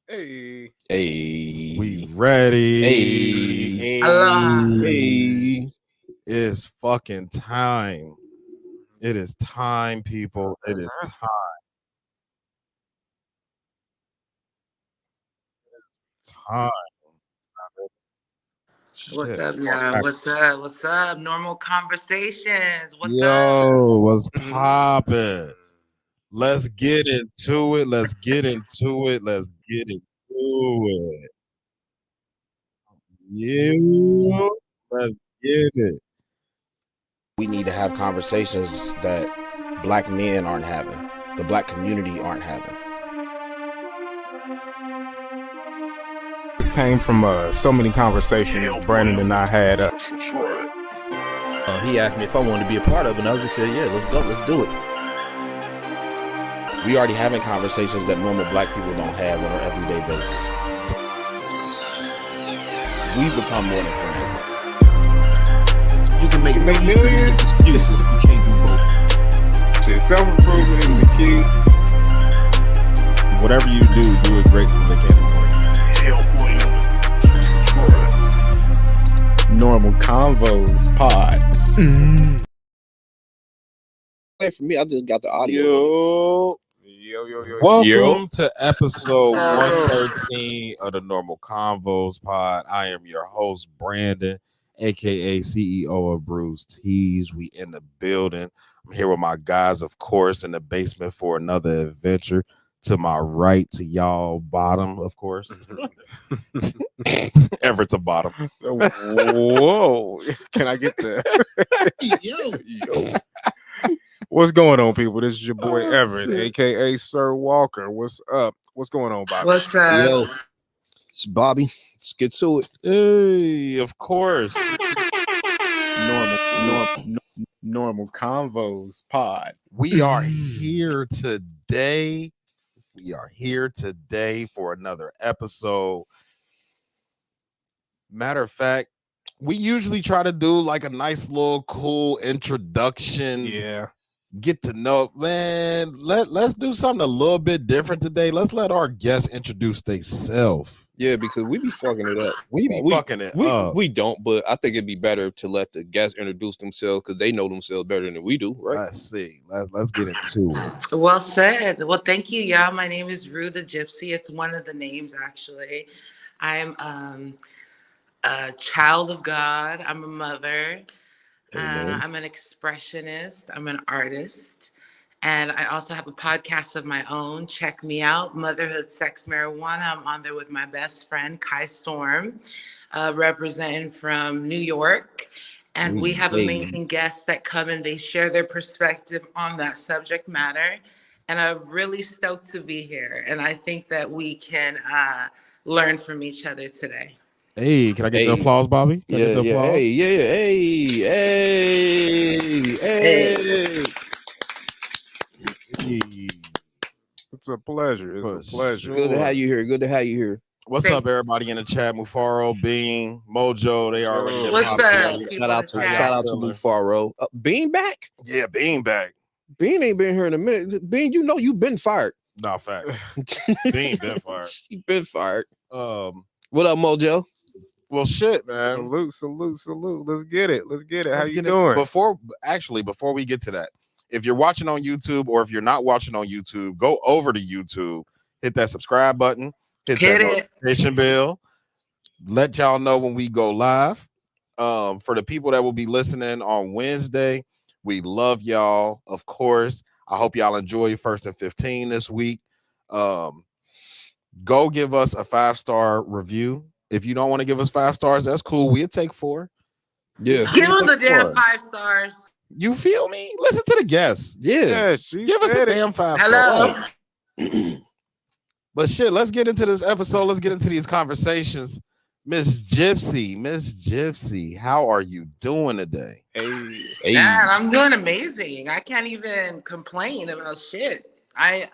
Hey. Hey. We ready. Hey. Aloha. Hey. It's fucking time. It is time, people. It is time. What's Shit. up, y'all? What's up? What's up? Normal conversations. What's up? Yo, what's poppin'? Let's get into it. Let's get into it. Let's get into it. Yeah. Let's get it. We need to have conversations that black men aren't having, the black community aren't having. This came from so many conversations Brandon and I had. He asked me if I wanted to be a part of it, and I was just saying, yeah, let's go, let's do it. We already having conversations that normal black people don't have on an everyday basis. We've become more than friends. You can make millions of excuses if you can't do both. So self-improvement is the key. Whatever you do it great so they can't afford it. Normal Convos pod. Hey, for me, I just got the audio. Yo. Welcome to episode 113 of the Normal Convos pod. I am your host, Brandon, aka CEO of Bruce Tees. We in the building. I'm here with my guys, of course, in the basement for another adventure. To my right, to y'all bottom, of course. Ever to bottom. Whoa. Can I get that? Yo. What's going on, people? This is your boy Everett, aka Sir Walker. What's up? What's going on, Bobby? What's up? Yo. It's Bobby. Let's get to it. Hey, of course. Normal Convos pod. We are here today. We are here today for another episode. Matter of fact, we usually try to do like a nice little cool introduction. Yeah. Get to know, man. Let's do something a little bit different today. Let's let our guests introduce themselves. Yeah, because we be fucking it up. We fucking it up. We don't, but I think it'd be better to let the guests introduce themselves because they know themselves better than we do, right? Let's see. Let's get into it. Well said. Well, thank you, y'all. My name is Ru the Gypsy. It's one of the names, actually. I'm a child of God. I'm a mother. I'm an expressionist. I'm an artist. And I also have a podcast of my own. Check me out, Motherhood, Sex, Marijuana. I'm on there with my best friend, Kai Storm, representing from New York. And we have amazing guests that come and they share their perspective on that subject matter. And I'm really stoked to be here. And I think that we can learn from each other today. Hey, can I get the applause, Bobby? Can I get the applause? Hey. It's a pleasure. It's a pleasure. Good to have you here. What's up, everybody in the chat? Mufaro, Bean, Mojo, they already. What's up? Shout out to Mufaro. Bean back? Yeah, Bean back. Bean ain't been here in a minute. Bean, you know you've been fired. Nah, fact. Bean been fired. You been fired. What up, Mojo? Well, shit, man. Salute. Let's get it. How you doing? Before we get to that, if you're watching on YouTube or if you're not watching on YouTube, go over to YouTube, hit that subscribe button, hit that notification bell, let y'all know when we go live. For the people that will be listening on Wednesday, we love y'all, of course. I hope y'all enjoy First and 15 this week. Go give us a 5-star review. If you don't want to give us 5 stars, that's cool. We'll take 4. Yeah. Give them the damn 5 stars. You feel me? Listen to the guests. Yeah, she give us the damn 5 Hello. stars. But shit, let's get into this episode. Let's get into these conversations. Miss Gypsy, how are you doing today? Hey. Man, I'm doing amazing. I can't even complain about shit. A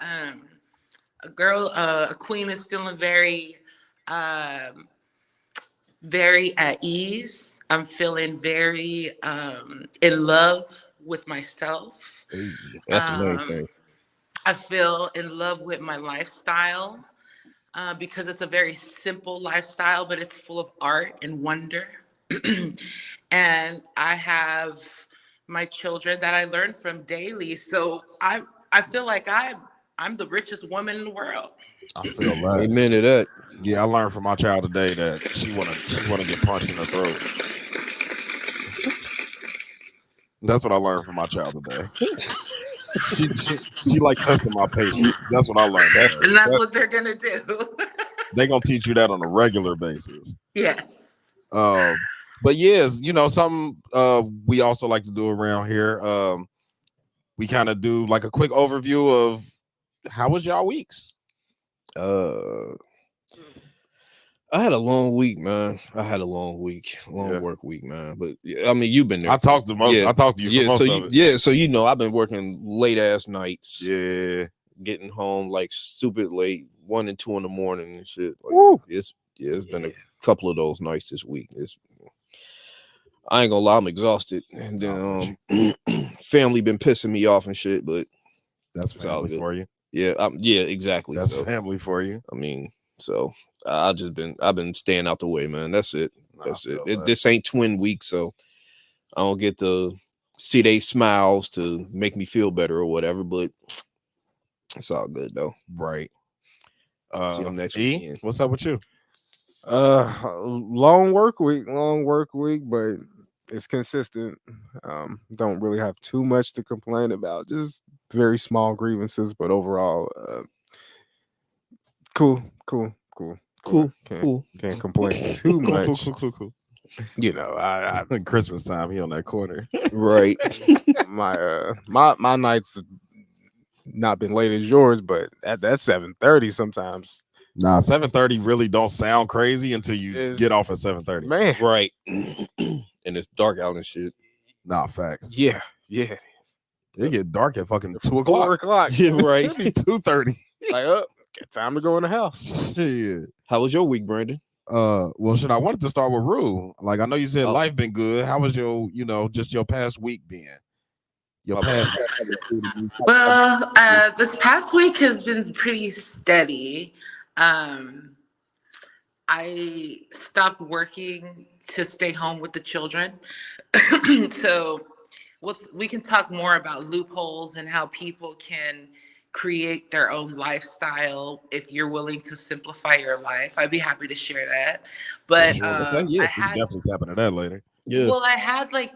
queen is feeling very at ease. I'm feeling very in love with myself. That's the main thing. I feel in love with my lifestyle. because it's a very simple lifestyle, but it's full of art and wonder. And I have my children that I learn from daily. So I feel like I'm the richest woman in the world. I feel that. Amen to that. Yeah, I learned from my child today that she wanna get punched in the throat. That's what I learned from my child today. She like testing my patience. That's what I learned. And that's what they're gonna do. They're gonna teach you that on a regular basis. Yes. But yes, something we also like to do around here. We kind of do like a quick overview of how was y'all weeks. I had a long week, man. Long work week, man. But I mean, you've been there. I talked to you for most of it. Yeah, so I've been working late ass nights. Yeah, getting home like stupid late, 1 and 2 in the morning and shit. Like, it's been a couple of those nights this week. I ain't gonna lie, I'm exhausted. And then family been pissing me off and shit, but that's family for you. Yeah, exactly. That's family for you. I mean, so I've been staying out the way, man. That's it. That's it. This ain't twin week, so I don't get to see they smiles to make me feel better or whatever, but it's all good though. Right. See you next weekend. What's up with you? Long work week, but it's consistent. Don't really have too much to complain about. Just very small grievances, but overall, cool. Can't complain too much. Cool. I Christmas time, he on that corner. Right. my nights have not been late as yours, but that's 7:30 sometimes. Nah, 7:30 really don't sound crazy until you get off at 7:30. Man. Right. And it's dark out and shit. Nah, facts. Yeah, it is. It get dark at fucking 2 o'clock. 4 o'clock. Yeah, right. It be 2:30. Like, get time to go in the house. Yeah. How was your week, Brandon? Well, I wanted to start with Ru. Like, I know you said life been good. How was your, just your past week been? Your past. Well, this past week has been pretty steady. I stopped working to stay home with the children. So we can talk more about loopholes and how people can create their own lifestyle if you're willing to simplify your life. I'd be happy to share that. But I had definitely tap into that later. Yeah. Well, I had I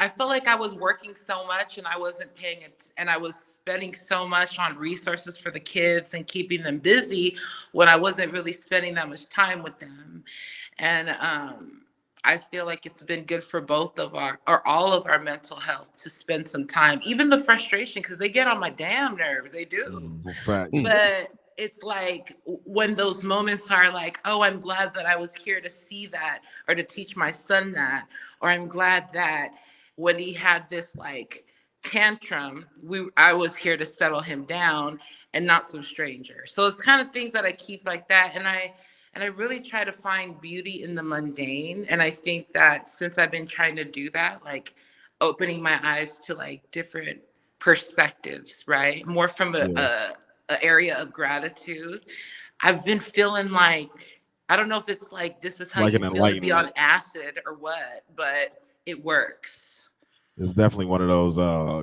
felt like I was working so much and I wasn't paying it, and I was spending so much on resources for the kids and keeping them busy when I wasn't really spending that much time with them. And I feel like it's been good for all of our mental health to spend some time, even the frustration, because they get on my damn nerves. They do. But it's like when those moments are like, oh, I'm glad that I was here to see that or to teach my son that, or I'm glad that when he had this tantrum, I was here to settle him down and not some stranger. So it's kind of things that I keep like that. And I really try to find beauty in the mundane. And I think that since I've been trying to do that, opening my eyes to different perspectives, right? More from a area of gratitude. I've been feeling I don't know if it's this is how you feel to be on acid or what, but it works. It's definitely one of those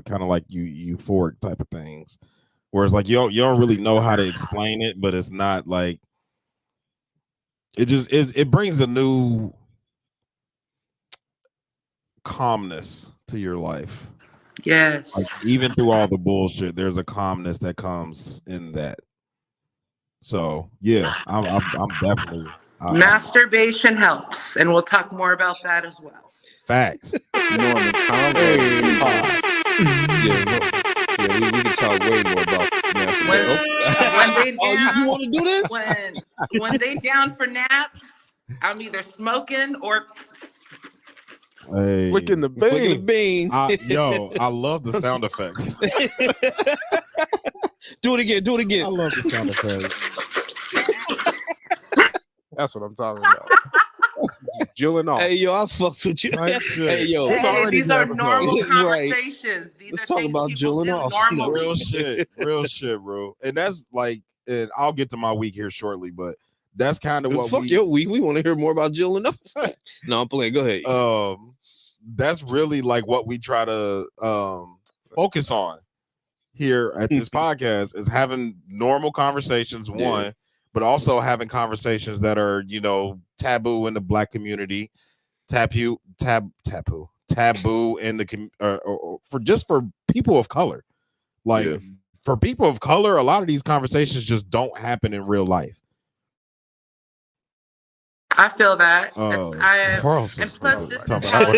kind of euphoric type of things, where it's you don't really know how to explain it, but it's not it brings a new calmness to your life. Yes. Even through all the bullshit, there's a calmness that comes in that. So yeah, I'm definitely. Masturbation helps, and we'll talk more about that as well. Facts. Yeah, we can talk way more about when you want to do this? When they down for naps, I'm either smoking or flicking the bean. I love the sound effects. Do it again. I love the sound effects. That's what I'm talking about. Jilling off. Hey, yo, I fucked with you. Hey, yo. These are normal conversations. Let's talk about jilling off. Real shit, bro. And that's and I'll get to my week here shortly, but that's kind of what fuck your week. We want to hear more about Jill and No, I'm playing. Go ahead. That's really like what we try to focus on here at this podcast is having normal conversations, one, but also having conversations that are, you know, taboo in the Black community, taboo in the or for people of color. Like for people of color, a lot of these conversations just don't happen in real life. I feel that. And plus, this is how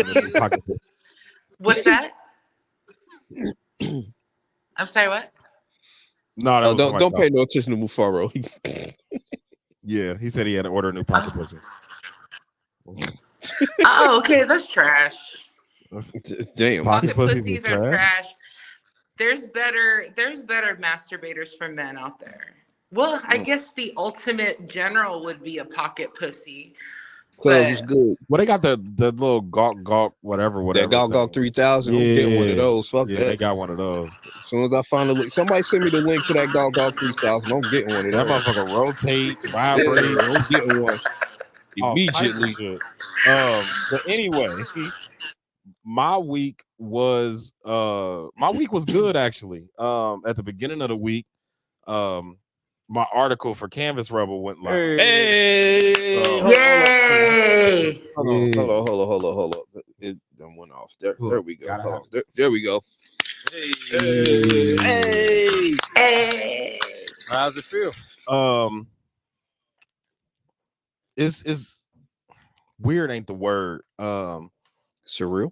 what's that? I'm sorry, what? No, don't pay no attention to Mufaro. Yeah, he said he had to order a new pocket pussy. Oh, okay, that's trash. Damn, pocket pussies are trash. There's better masturbators for men out there. Well, I guess the ultimate general would be a pocket pussy. It's good. Well, they got the little gawk whatever. That gawk 3000. I'm getting one of those. Fuck that. They got one of those. As soon as I find the link, somebody send me the link to that gawk 3000. I'm getting one of those. That motherfucker rotate, vibrate. I'm getting one immediately. But anyway, my week was good actually. At the beginning of the week, my article for Canvas Rebel went live. Yay! Hold on. It went off. There we go. There we go. Hey. How's it feel? It's weird, ain't the word. Surreal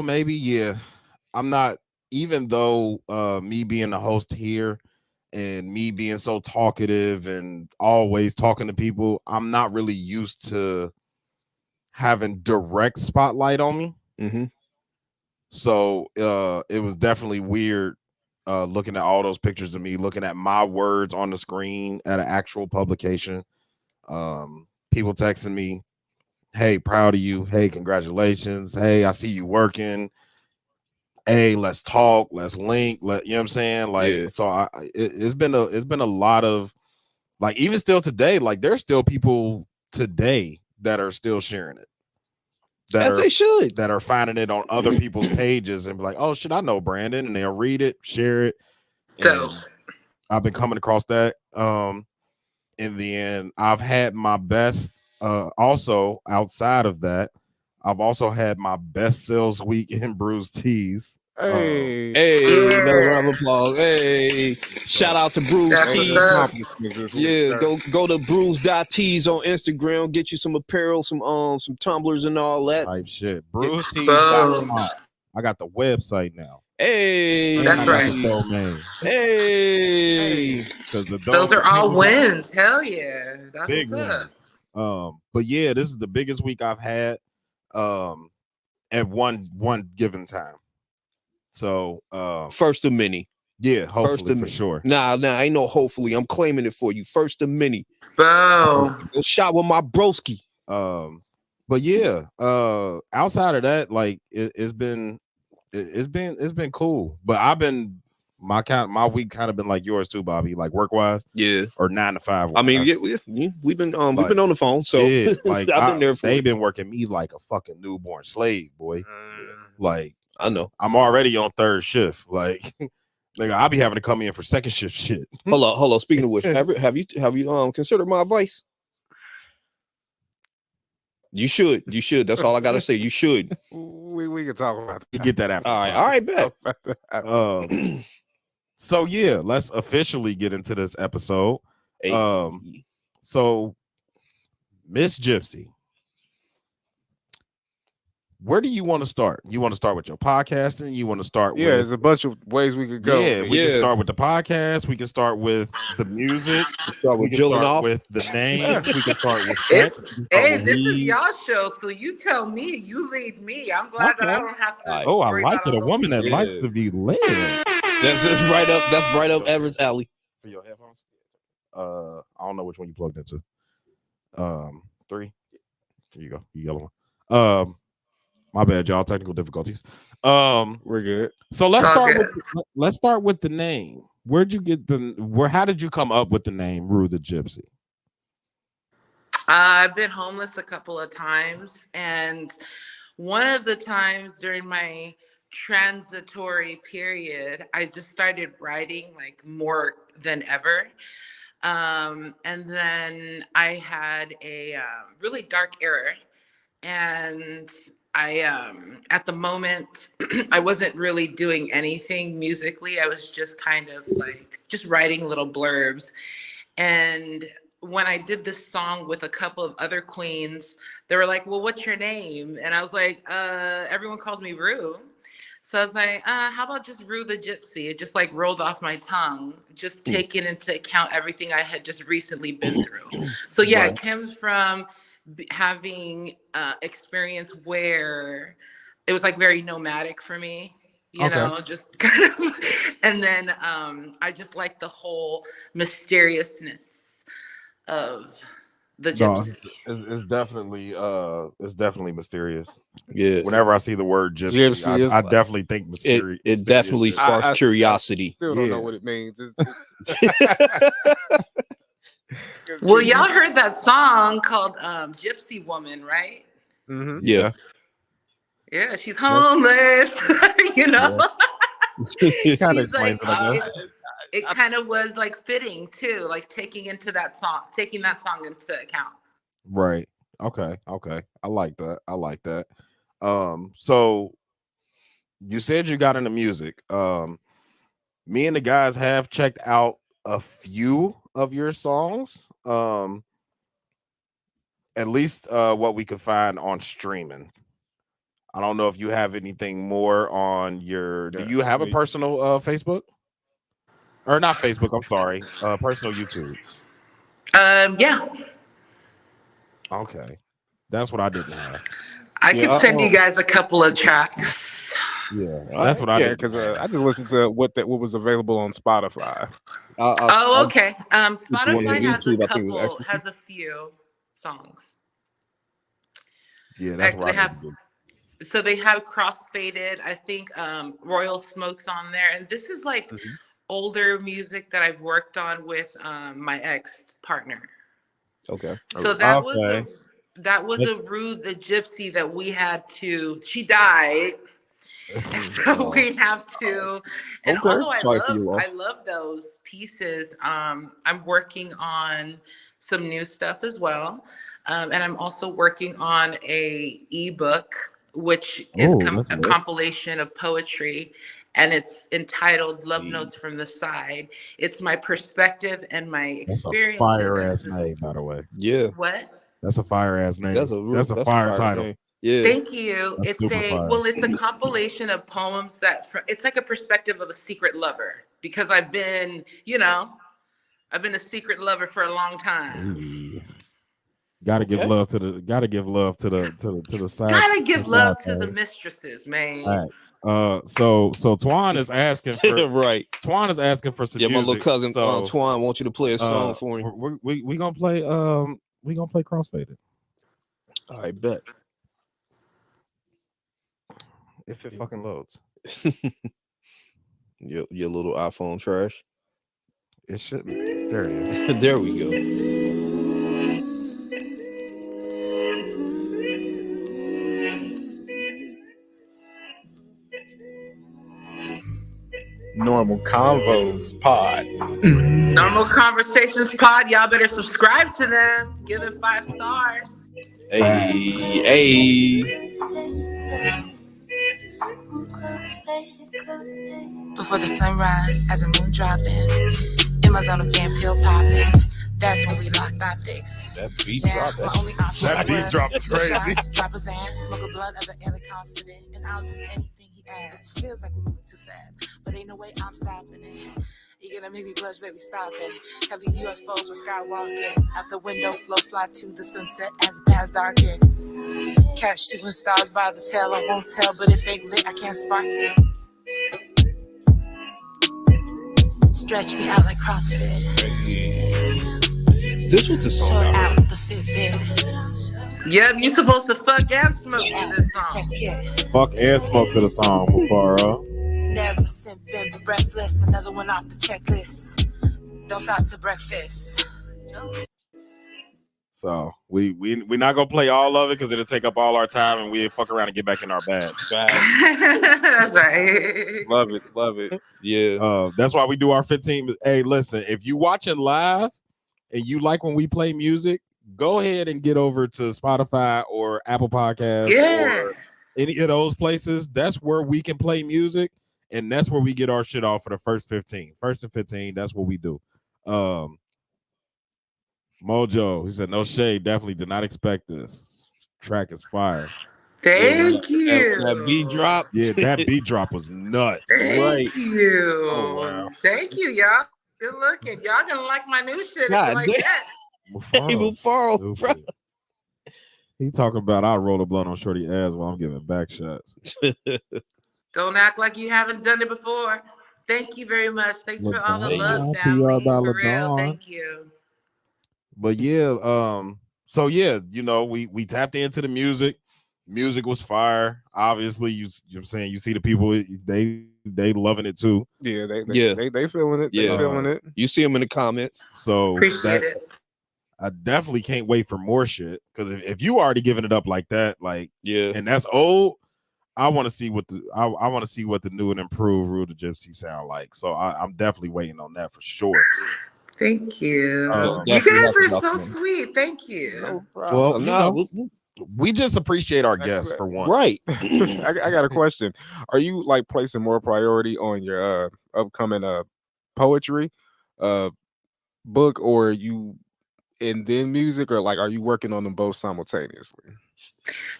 maybe. Yeah, I'm not, even though me being the host here and me being so talkative and always talking to people, I'm not really used to having direct spotlight on me. So it was definitely weird looking at all those pictures of me, looking at my words on the screen at an actual publication. People texting me, hey, proud of you. Hey, congratulations. Hey, I see you working. Hey, let's talk. Let's link. You know what I'm saying? Like, so it's been a lot of, like, even still today, like there's still people today that are still sharing it. They should. That are finding it on other people's pages and be like, oh shit, I know Brandon, and they'll read it, share it. So I've been coming across that. In the end, I've had my best. Also, outside of that, I've also had my best sales week in Bruised Tees. Hey, another round of applause. Hey, shout out to Bruised Tees. Yeah, go to bruised.tees on Instagram, get you some apparel, some tumblers and all that type shit. BruisedTees.com. I got the website now. Hey, that's right. Hey, because those are all wins. Hell yeah, that's big what's up. But yeah, this is the biggest week I've had at one given time. So first of many. Yeah, hopefully for sure. Nah, ain't no hopefully. I'm claiming it for you. First of many. Boom. Go shot with my broski. But yeah, outside of that, like it's been cool. But I've been my week kind of been like yours too, Bobby, like work wise. Yeah. Or 9 to 5. I mean, we've been on the phone, so yeah, like I've been there for they've been working me like a fucking newborn slave, boy. Like I know. I'm already on third shift. Like I'll be having to come in for second shift shit. Hold on. Speaking of which, have you considered my advice? You should. That's all I gotta say. You should. We can talk about that. You get that after. All right, bet. So yeah, let's officially get into this episode. So Miss Gypsy, where do you want to start? You want to start with your podcasting? You want to start with... there's a bunch of ways we could go. Yeah, we can start with the podcast. We can start with the music. We can start with the name. We can start with sex. This is y'all show, so you tell me. You lead me. I'm glad that I don't have to. I like it. A woman that likes to be led. That's right up. That's right up Everett's alley. For your headphones. I don't know which one you plugged into. 3. There you go. You yellow one. My bad, y'all. Technical difficulties. We're good. So let's start with the name. where'd you get how did you come up with the name Ru the Gypsy? I've been homeless a couple of times, and one of the times during my transitory period, I just started writing like more than ever. And then I had a really dark era, and I at the moment I wasn't really doing anything musically. I was just kind of like just writing little blurbs. And when I did this song with a couple of other queens, they were like, well, what's your name? And I was like, everyone calls me Ru. So I was like, how about just Ru the Gypsy? It just like rolled off my tongue, just taking into account everything I had just recently been through. So yeah, it comes from having experience where it was like very nomadic for me, you know, just kind of, and then I just like the whole mysteriousness of the gypsy. It's definitely mysterious. Yeah. Whenever I see the word gypsy, I definitely think mysterious. It definitely sparks curiosity. I still don't know what it means. Well, y'all heard that song called Gypsy Woman, right? Mm-hmm. Yeah. Yeah, she's homeless, you know? Kind of explains it, I guess. It kind of was like fitting too, like taking that song into account. Right. Okay. I like that. So you said you got into music. Me and the guys have checked out a few of your songs. At least what we could find on streaming. I don't know if you have anything more on your. Do you have a personal Facebook? Or not Facebook? I'm sorry. Personal YouTube. Yeah. Okay, that's what I didn't have. I could send you guys a couple of tracks. Yeah, that's what I did. Because I just listened to what was available on Spotify. Okay. Spotify has a few songs. Yeah, that's what I have. So they have Crossfaded. I think Royal Smoke's on there, and this is like older music that I've worked on with my ex-partner. Okay. So that was a Ru the Gypsy that we had to. She died, and so we have to. And although I love those pieces, I'm working on some new stuff as well, and I'm also working on a ebook, which is a compilation of poetry. And it's entitled Love Notes from the Side. It's my perspective and my experiences. That's a fire ass name, by the way. Yeah. What? That's a fire ass name. That's a fire title. Name. Yeah. Thank you. That's it's a compilation of poems it's like a perspective of a secret lover, because I've been a secret lover for a long time. Ooh. Gotta give love to the side. Gotta give love to the mistresses, man. Thanks. So Twan is asking for right. Twan is asking for some music. My little cousin Twan wants you to play a song for him. We gonna play Crossfaded. I bet. If it fucking loads. Your little iPhone trash. It shouldn't. There it is. There we go. Normal Convos pod. Normal Conversations pod. Y'all better subscribe to them. Give them 5 stars. Hey. Before the sunrise, as a moon dropping, in my zone of fan pill popping. That's when we locked optics. That beat dropped. My only option That beat dropped crazy. Shots, drop his hand, smoke a blunt of the air confident, and I'll do anything he asks. Feels like we're moving too fast, but ain't no way I'm stopping it. You're gonna make me blush, baby, stop it. Have these UFOs with skywalking out the window, flow fly to the sunset as it past darkens. Catch shooting stars by the tail, I won't tell, but if ain't lit, I can't spark it. Stretch me out like CrossFit. This was the song. Short out the Fitbit. Yep, you supposed to fuck and smoke to this song. Fuck and smoke to the song before never simping, but breathless. Another one off the checklist. Don't stop to breakfast. So we're not gonna play all of it because it'll take up all our time, and we fuck around and get back in our bag. That's right. Love it. Yeah. That's why we do our 15. Hey, listen, if you watching live and you like when we play music, go ahead and get over to Spotify or Apple Podcasts or any of those places. That's where we can play music, and that's where we get our shit off for the first 15. First and 15, that's what we do. Mojo, he said, no shade, definitely did not expect this. Track is fire. Thank you. That beat drop. Yeah, that beat drop was nuts. Thank you. Oh, wow. Thank you, y'all. Good looking. Y'all gonna like my new shit God if you like that. Mufaro, bro. He talking about I'll roll a blunt on shorty ass while I'm giving back shots. Don't act like you haven't done it before. Thank you very much. Thanks for all the love, PR family. by For real. LaDawn. Thank you. But yeah, so yeah, you know, we tapped into the music. Music was fire. Obviously, you're saying you see the people, they loving it too. Yeah, they Yeah. feeling it. Yeah. They feeling it. You see them in the comments. So Appreciate it. I definitely can't wait for more shit. Because if you already giving it up like that, like Yeah. and that's old, I want to see what I want to see what the new and improved Ru the Gypsy sound like. So I'm definitely waiting on that for sure. Thank you. Yeah, You guys are so sweet. Thank you. No Well, problem. we just appreciate our guests for one. Right. I got a question. Are you like placing more priority on your upcoming poetry book, or you and then music, or like are you working on them both simultaneously?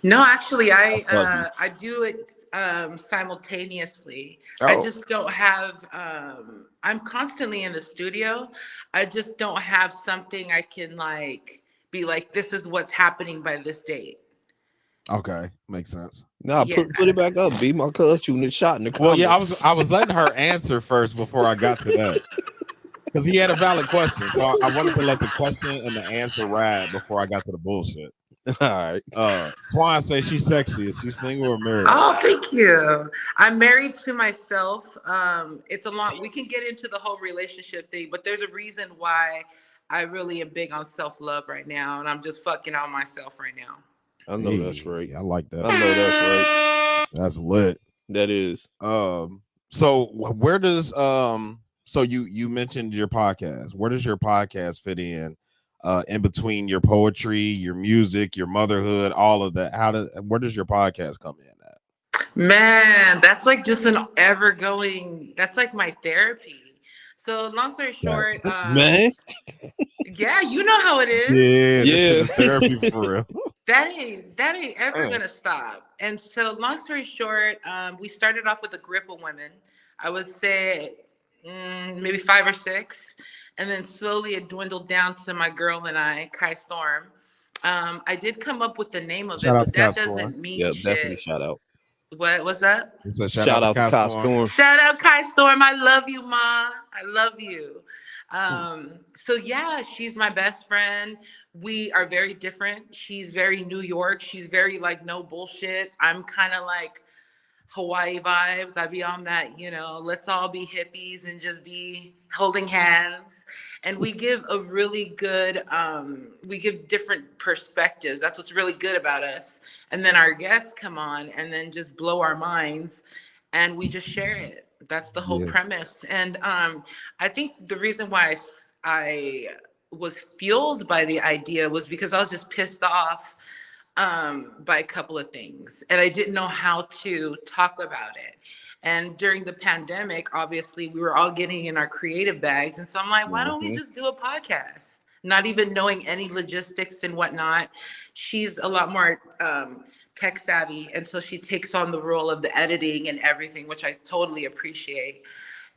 No, actually, I do it simultaneously. I Oh. just don't have. I'm constantly in the studio. I just don't have something I can like be like. This is what's happening by this date. Okay, makes sense. Nah, Yeah. put it back up. Be my cuz shooting a shot in the comments. Well, yeah, I was letting her answer first before I got to that. Because he had a valid question. So I wanted to let the question and the answer ride before I got to the bullshit. All right. Twan say she's sexy. Is she single or married? Oh, thank you. I'm married to myself. It's a lot. We can get into the whole relationship thing, but there's a reason why I really am big on self-love right now, and I'm just fucking on myself right now. I know that's right. I like that. I know that's right. That's lit. That is. So where does so you mentioned your podcast. Where does your podcast fit in between your poetry, your music, your motherhood, all of that? Where does your podcast come in at? Man, that's like just an ever-going. That's like my therapy. So long story short, Man. yeah, you know how it is. Yeah. Therapy for real. That ain't ever gonna stop. And so long story short, we started off with a group of women. I would say maybe 5 or 6, and then slowly it dwindled down to my girl and I, Kai Storm. I did come up with the name of Shout it, out but to that Kai doesn't Storm. mean Yeah, shit. definitely shout out. What was that? It's a Shout out to Kai Storm. Shout out Kai Storm. I love you, Ma. I love you. So yeah, she's my best friend. We are very different. She's very New York. She's very like no bullshit. I'm kind of like Hawaii vibes. I be on that, let's all be hippies and just be holding hands. And we give a really good, we give different perspectives. That's what's really good about us. And then our guests come on and then just blow our minds and we just share it. That's the whole premise. And I think the reason why I was fueled by the idea was because I was just pissed off by a couple of things. And I didn't know how to talk about it. And during the pandemic, obviously, we were all getting in our creative bags. And so I'm like, why don't we just do a podcast? Not even knowing any logistics and whatnot. She's a lot more tech savvy. And so she takes on the role of the editing and everything, which I totally appreciate.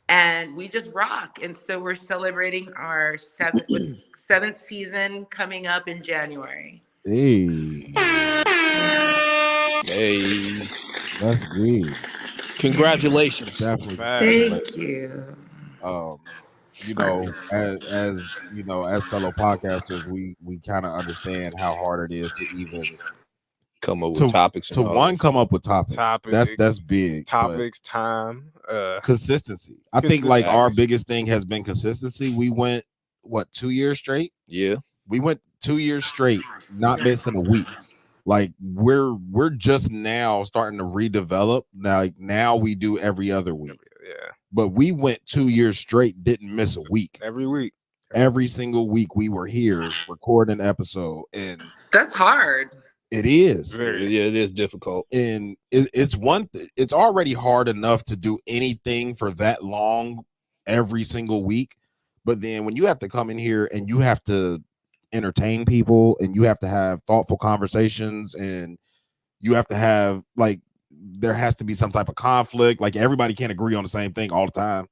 And we just rock. And so we're celebrating our seventh season coming up in January. Hey, that's good. Congratulations. Definitely. Thank you. As as fellow podcasters, we kind of understand how hard it is to even Come up with topics. To one, come up with topics. That's big. Topics, time, consistency. I think like our biggest thing has been consistency. We went 2 years straight? Yeah. We went 2 years straight, not missing a week. Like we're just now starting to redevelop. Now we do every other week. Yeah. But we went 2 years straight, didn't miss a week. Every week. Every single week we were here recording an episode, and that's hard. It is. Yeah, it is difficult. And it's already hard enough to do anything for that long every single week. But then when you have to come in here and you have to entertain people and you have to have thoughtful conversations and you have to have there has to be some type of conflict. Like everybody can't agree on the same thing all the time.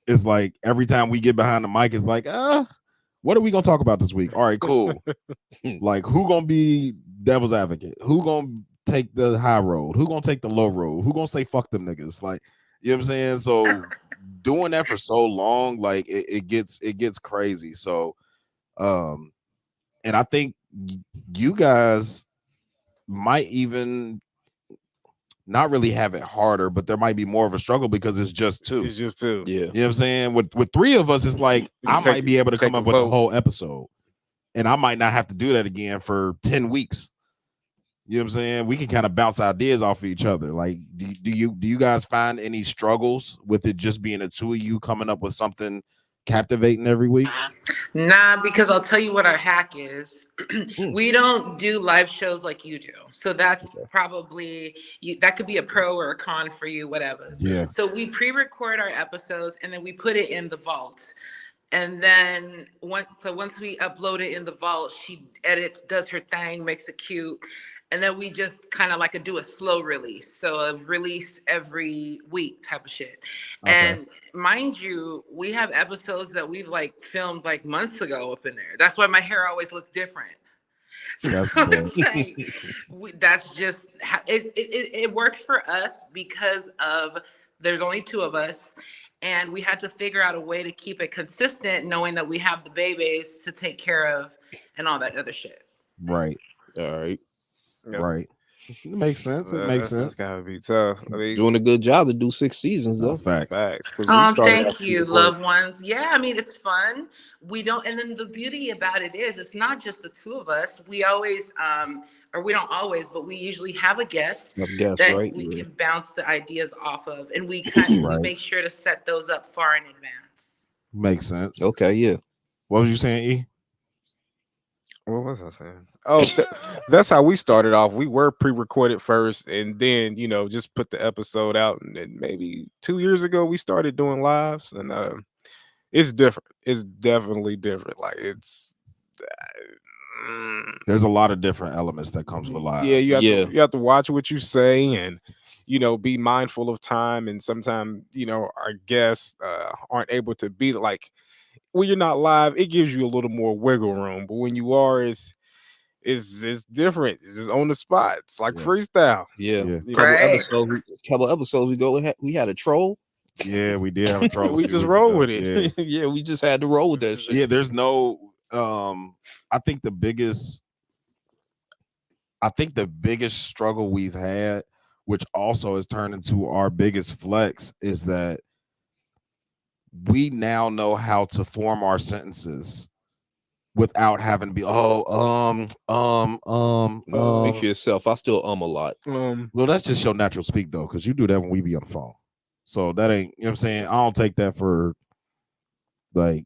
It's like every time we get behind the mic, it's like, what are we gonna talk about this week? All right, cool. Like who gonna be devil's advocate? Who gonna take the high road? Who gonna take the low road? Who gonna say fuck them niggas? Like, you know what I'm saying? So doing that for so long, like it gets crazy. So and I think you guys might even not really have it harder, but there might be more of a struggle because it's just two. It's just two. Yeah. You know what I'm saying? With three of us, it's like I might be able to come up with a whole episode. And I might not have to do that again for 10 weeks. You know what I'm saying? We can kind of bounce ideas off of each other. Like, do you guys find any struggles with it just being the two of you coming up with something captivating every week? Nah, because I'll tell you what our hack is. We don't do live shows like you do. So that's probably, that could be a pro or a con for you, whatever. Yeah. So we pre-record our episodes and then we put it in the vault. And then once we upload it in the vault, she edits, does her thing, makes it cute. And then we just kind of like do a slow release. So a release every week type of shit. Okay. And mind you, we have episodes that we've filmed months ago up in there. That's why my hair always looks different. So it's that's just how it worked for us because of there's only two of us. And we had to figure out a way to keep it consistent, knowing that we have the babies to take care of and all that other shit. Right. All right. Right. It makes sense. It makes sense. It's gotta be tough. I mean, doing a good job to do 6 seasons, though. Facts. Thank you, loved ones. Yeah, I mean, it's fun. We don't, and then the beauty about it is it's not just the two of us. We always, or we don't always, but we usually have a guest that we can bounce the ideas off of. And we kind of make sure to set those up far in advance. Makes sense. Okay, yeah. What was you saying, E? What was I saying? Oh, that's how we started off. We were pre-recorded first, and then just put the episode out. And then maybe 2 years ago we started doing lives, and it's different. It's definitely different. Like there's a lot of different elements that comes with live. Yeah, you have to watch what you say, and be mindful of time. And sometimes our guests aren't able to be like. When you're not live, it gives you a little more wiggle room. But when you are, it's different. It's just on the spot. It's like freestyle. Yeah. Couple episodes ago, we had a troll. Yeah, we did have a troll. We just roll with it. Yeah, we just had to roll with that shit. Yeah, there's no. I think the biggest struggle we've had, which also has turned into our biggest flex, is that we now know how to form our sentences without having to be Make yourself. I still a lot. Well, that's just your natural speak though, because you do that when we be on the phone. So that ain't, you know what I'm saying? I don't take that for but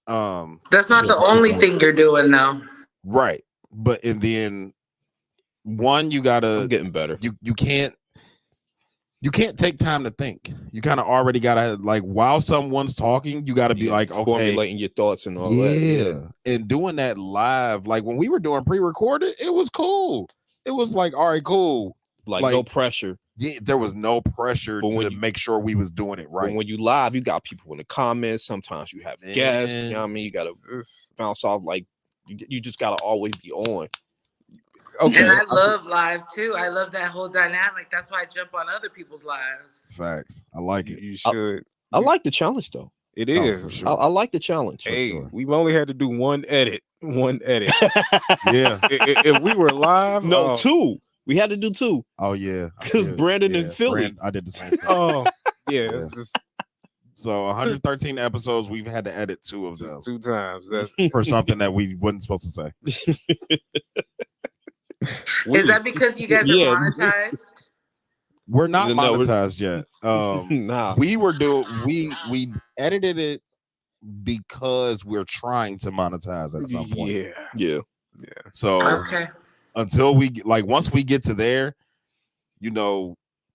that's not the only thing you're doing now. Right. But and then one, you gotta I'm getting better. You can't take time to think. You kind of already gotta while someone's talking, you gotta be okay, formulating your thoughts and all that. Yeah, and doing that live, when we were doing pre-recorded, it was cool. It was all right, cool. No pressure. Yeah, there was no pressure to make sure we was doing it right. But when you live, you got people in the comments. Sometimes you have guests. You know what I mean? You gotta bounce off. You just gotta always be on. Okay. And I love live too. I love that whole dynamic. That's why I jump on other people's lives. Facts. I like it. You should. I like the challenge though. It Oh, is. for sure. I like the challenge. Hey, sure. we've only had to do one edit. Yeah. If we were live, No, 2. We had to do 2 Oh yeah. I because did. Brandon Yeah. and Philly. I did the same thing. oh yeah, Yeah. it's just So 113 episodes, we've had to edit 2 of them 2 times. That's for something that we wasn't supposed to say. Is that because you guys are Yeah. monetized? We're not No, we're- monetized yet. Nah. We edited it because we're trying to monetize at some point. Yeah. Yeah. So Okay. until we once we get to there,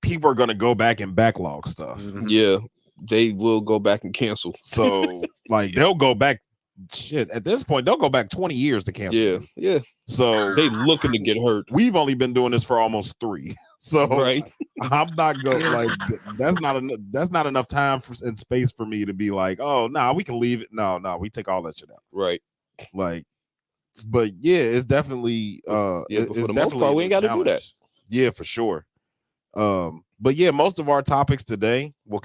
people are gonna go back and backlog stuff. Mhm. Yeah. They will go back and cancel. So they'll go back. Shit, at this point, they'll go back 20 years to cancel. Yeah. me. Yeah. So They looking to get hurt. we've only been doing this for almost 3. So Right. I'm not going that's not enough time and space for me to be like, oh no, we can leave it. No, we take all that shit out. Right. But yeah, it's definitely But for it's the most definitely part, a we ain't got to do that. challenge. Yeah, for sure. But yeah, most of our topics today will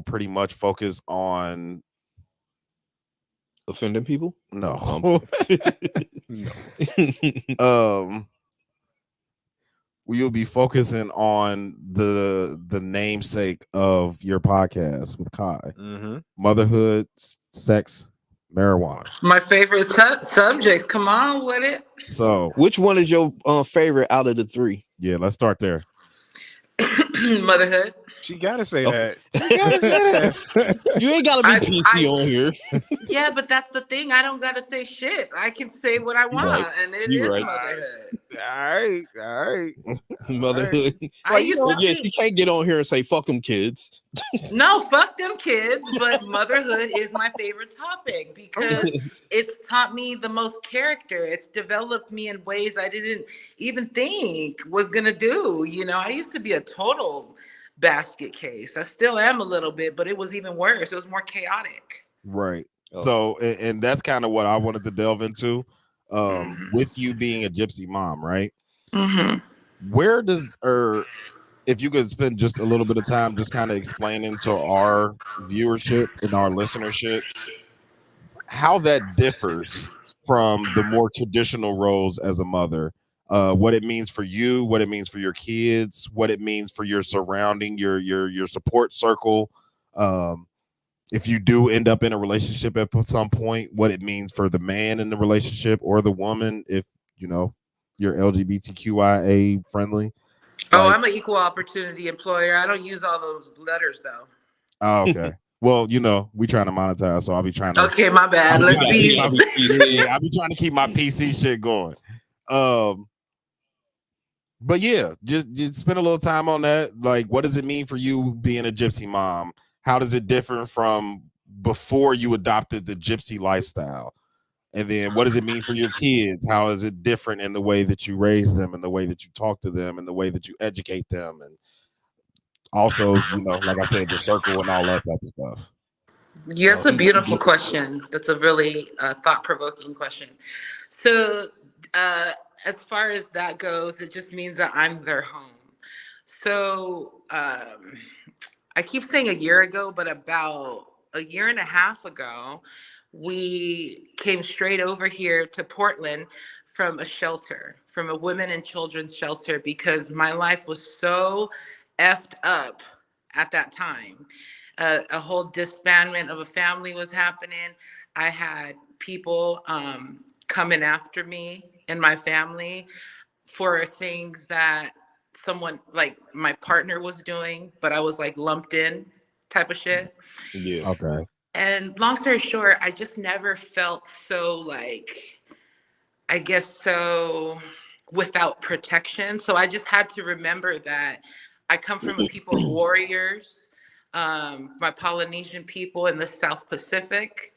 pretty much focus on Offending people? no. We'll be focusing on the namesake of your podcast with Kai. Mhm. Motherhood, sex, marijuana. My favorite subjects. Come on with it. So Which one is your favorite out of the 3? yeah, let's start there. Motherhood. She gotta say Oh. that. She gotta say that. You ain't gotta be I- PC I- on here. Yeah, but that's the thing. I don't gotta say shit. I can say what I want, right. and it You is right. motherhood. All right. Motherhood. I used to Yeah, think, she can't get on here and say fuck them kids. no, fuck them kids, but motherhood is my favorite topic because it's taught me the most character. It's developed me in ways I didn't even think was gonna do. I used to be a total basket case. I still am a little bit, but it was even worse. It was more chaotic. Right. Oh. So and that's kind of what I wanted to delve into. With you being a gypsy mom, right? Mm-hmm. Where does if you could spend just a little bit of time just kind of explaining to our viewership and our listenership how that differs from the more traditional roles as a mother, what it means for you, what it means for your kids, what it means for your surrounding, your support circle. If you do end up in a relationship at some point, what it means for the man in the relationship or the woman, if you're LGBTQIA friendly. Oh, I'm an equal opportunity employer. I don't use all those letters though. Oh, okay. Well, we trying to monetize, so I'll be trying to. Okay, my bad. Let's be. I'll be trying to keep my PC shit going. But yeah, just spend a little time on that. Like, what does it mean for you being a gypsy mom? How does it differ from before you adopted the gypsy lifestyle? And then what does it mean for your kids? How is it different in the way that you raise them, and the way that you talk to them, and the way that you educate them, and also, like I said, the circle and all that type of stuff. Yeah, it's a beautiful question. That's a really thought-provoking question. So, as far as that goes, it just means that I'm their home. So, I keep saying a year ago, but about a year and a half ago, we came straight over here to Portland from a shelter, from a women and children's shelter, because my life was so effed up at that time. A whole disbandment of a family was happening. I had people coming after me and my family for things that someone like my partner was doing, but I was like lumped in type of shit. Yeah. Okay. And long story short, I just never felt so so without protection. So I just had to remember that I come from a people of warriors, my Polynesian people in the South Pacific,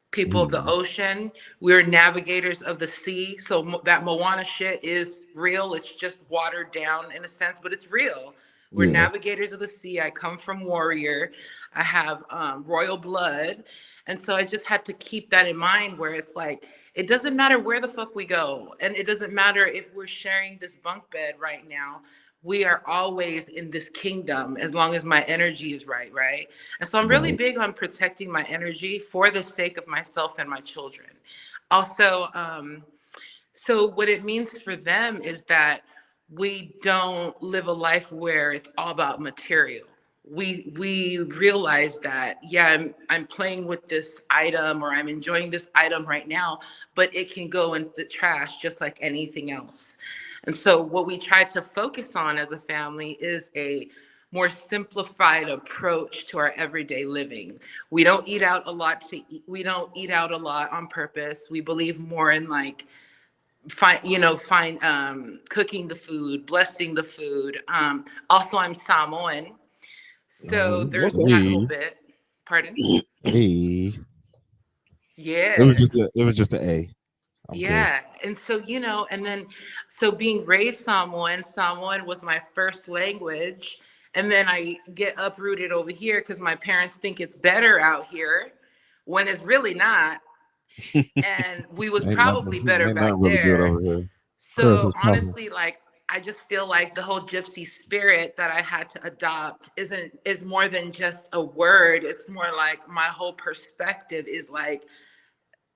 people of the ocean. We're navigators of the sea. So that Moana shit is real. It's just watered down in a sense, but it's real. We're navigators of the sea. I come from warrior. I have royal blood. And so I just had to keep that in mind where it's like, it doesn't matter where the fuck we go. And it doesn't matter if we're sharing this bunk bed right now. We are always in this kingdom as long as my energy is right, right? And so I'm really big on protecting my energy for the sake of myself and my children. Also, so what it means for them is that we don't live a life where it's all about material. We realize that, yeah, I'm playing with this item or I'm enjoying this item right now, but it can go into the trash just like anything else. And so what we try to focus on as a family is a more simplified approach to our everyday living. We don't eat out a lot we don't eat out a lot on purpose. We believe more in like cooking the food, blessing the food. Also I'm Samoan. So there's that little bit. Pardon? Hey. Yeah. It was just an A. Yeah. And so, and then, so being raised Samoan was my first language. And then I get uprooted over here because my parents think it's better out here when it's really not. And we was probably better back there. So honestly, like, I just feel like the whole gypsy spirit that I had to adopt is more than just a word. It's more like my whole perspective is like,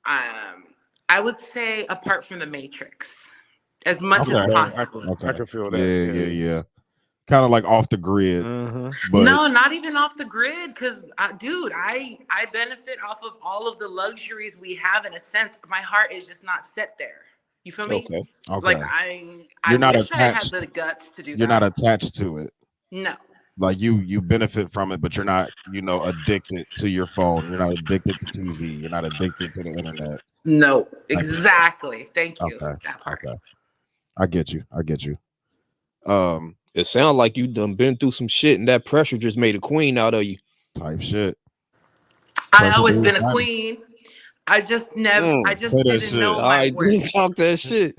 I would say apart from the Matrix, as much as possible. I can feel that. Yeah. Kind of like off the grid. But no, not even off the grid, because dude, I benefit off of all of the luxuries we have in a sense. My heart is just not set there. You feel me? Okay. Like I wish I had the guts to do that. You're not attached to it. No. Like you benefit from it, but you're not, addicted to your phone. You're not addicted to TV. You're not addicted to the internet. No, exactly. Thank you. Okay. That part. Okay. I get you. It sounds like you done been through some shit, and that pressure just made a queen out of you. Type shit. I always been a queen. I just never. I just didn't know my worth. Didn't talk that shit.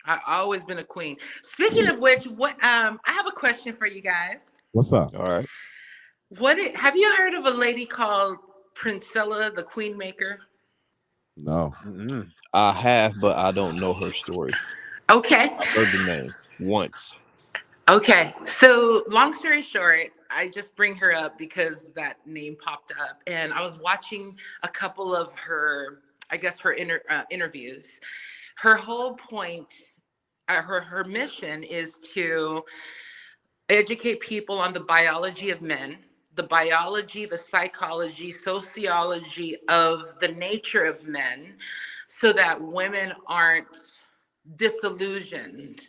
I always been a queen. Speaking of which, I have a question for you guys. What's up? All right. Have you heard of a lady called Princella, the Queen Maker? No. I have, but I don't know her story. Okay. I heard the name once. Okay, so long story short, I just bring her up because that name popped up, and I was watching a couple of her, interviews. Her whole point, her mission is to educate people on the biology of men, the biology, the psychology, sociology of the nature of men, so that women aren't disillusioned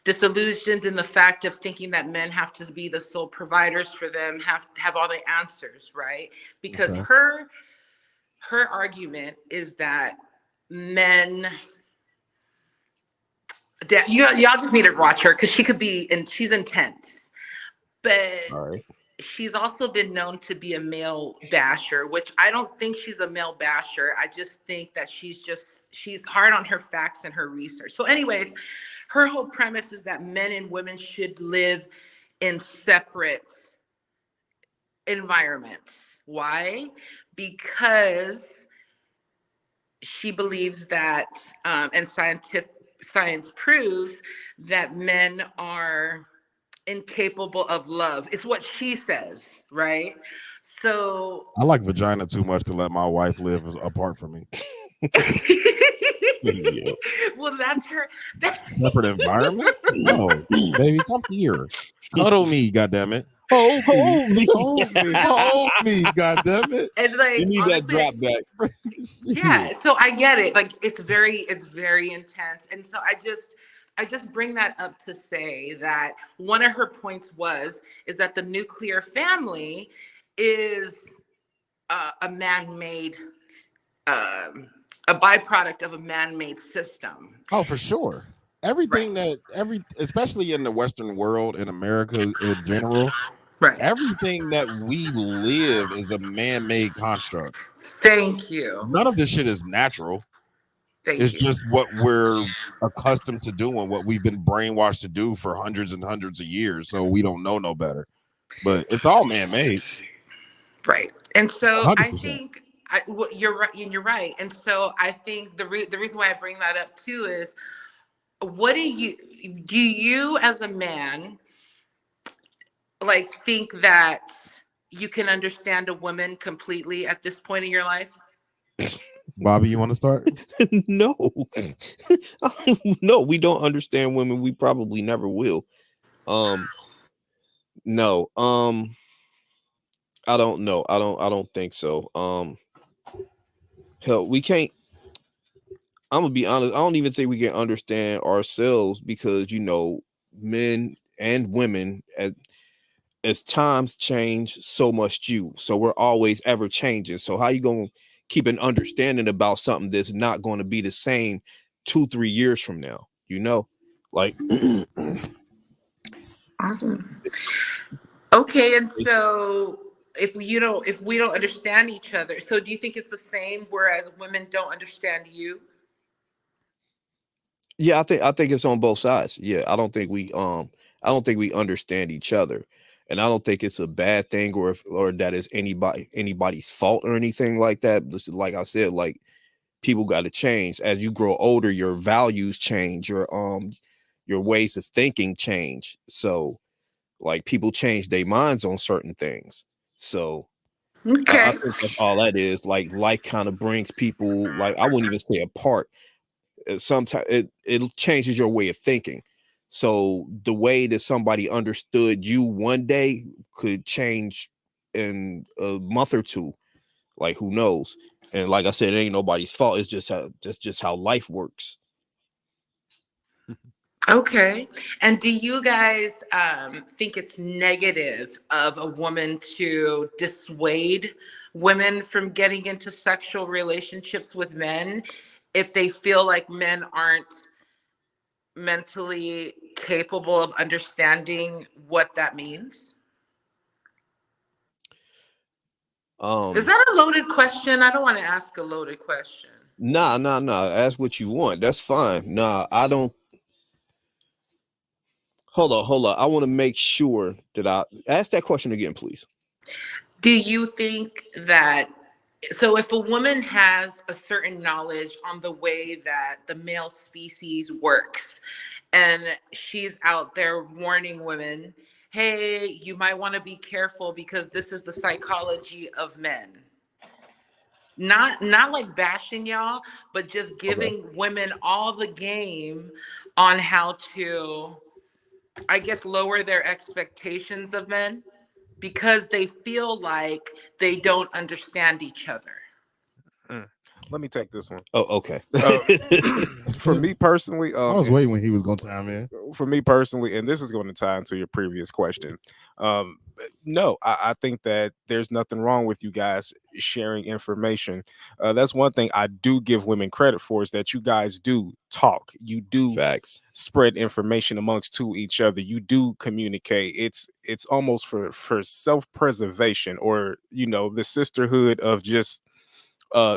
in the fact of thinking that men have to be the sole providers for them, have all the answers, right? Because her argument is that y'all just need to watch her because she's intense, but she's also been known to be a male basher, which I don't think she's a male basher. I just think that she's hard on her facts and her research. So anyways, her whole premise is that men and women should live in separate environments. Why? Because she believes that, and science proves that men are incapable of love. It's what she says, right? So I like vagina too much to let my wife live apart from me. Well, that's her. Separate environment? No, baby, come here. Cuddle me, goddammit. Hold me, goddammit. And like, you need honestly, that drop back. Yeah, so I get it. Like it's very intense. And so I just bring that up to say that one of her points is that the nuclear family is a man-made, a byproduct of a man-made system. Oh, for sure. Everything especially in the Western world, in America in general, everything that we live is a man-made construct. Thank you. None of this shit is natural. It's just what we're accustomed to doing, what we've been brainwashed to do for hundreds and hundreds of years. So we don't know no better. But it's all man-made. Right. And so 100%. I think you're right. And you're right. And so I think the reason why I bring that up too is, what do you as a man like think that you can understand a woman completely at this point in your life? Bobby, you want to start? No. No, we don't understand women. We probably never will. No. I don't know. I don't think so. Hell, we can't. I'm gonna be honest. I don't even think we can understand ourselves, because men and women, as times change, so must you. So we're always ever changing. So how you gonna keep an understanding about something that's not going to be the same 2-3 years from now? Like. Awesome. Okay, and so if we don't understand each other, so do you think it's the same whereas women don't understand you? Yeah, I think it's on both sides. Yeah, I don't think we understand each other, and I don't think it's a bad thing, or that is anybody's fault or anything like that. Just like I said, like, people got to change as you grow older. Your values change. Your ways of thinking change. So, like, people change their minds on certain things. So I Okay. think that's all that is. Like, life kind of brings people, like, I wouldn't even say apart. Sometimes it changes your way of thinking. So the way that somebody understood you one day could change in a month or two. Like, who knows? And like I said, it ain't nobody's fault. It's just how life works. Okay. And do you guys think it's negative of a woman to dissuade women from getting into sexual relationships with men if they feel like men aren't mentally capable of understanding what that means? Is that a loaded question? I don't want to ask a loaded question. Nah. Ask what you want. That's fine. Nah, I don't. Hold on. I want to make sure that I ask that question again, please. Do you think that, so if a woman has a certain knowledge on the way that the male species works, and she's out there warning women, hey, you might want to be careful because this is the psychology of men. Not like bashing y'all, but just giving women all the game on how to, I guess, lower their expectations of men because they feel like they don't understand each other. Let me take this one. Oh, okay. For me personally, I was waiting when he was going to chime in. For me personally, and this is going to tie into your previous question. No, I think that there's nothing wrong with you guys sharing information. That's one thing I do give women credit for, is that you guys do talk. You do Facts. Spread information amongst to each other. You do communicate. It's almost for self-preservation, or the sisterhood of just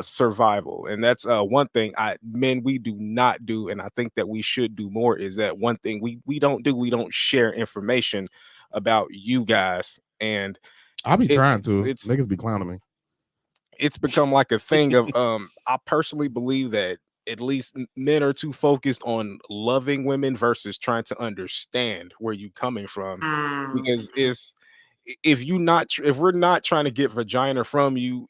survival. And that's one thing men we do not do, and I think that we should do more. Is that one thing we don't do? We don't share information about you guys. And I'll be trying to. Niggas be clowning me. It's become like a thing of I personally believe that at least men are too focused on loving women versus trying to understand where you coming from. Because if we're not trying to get vagina from you,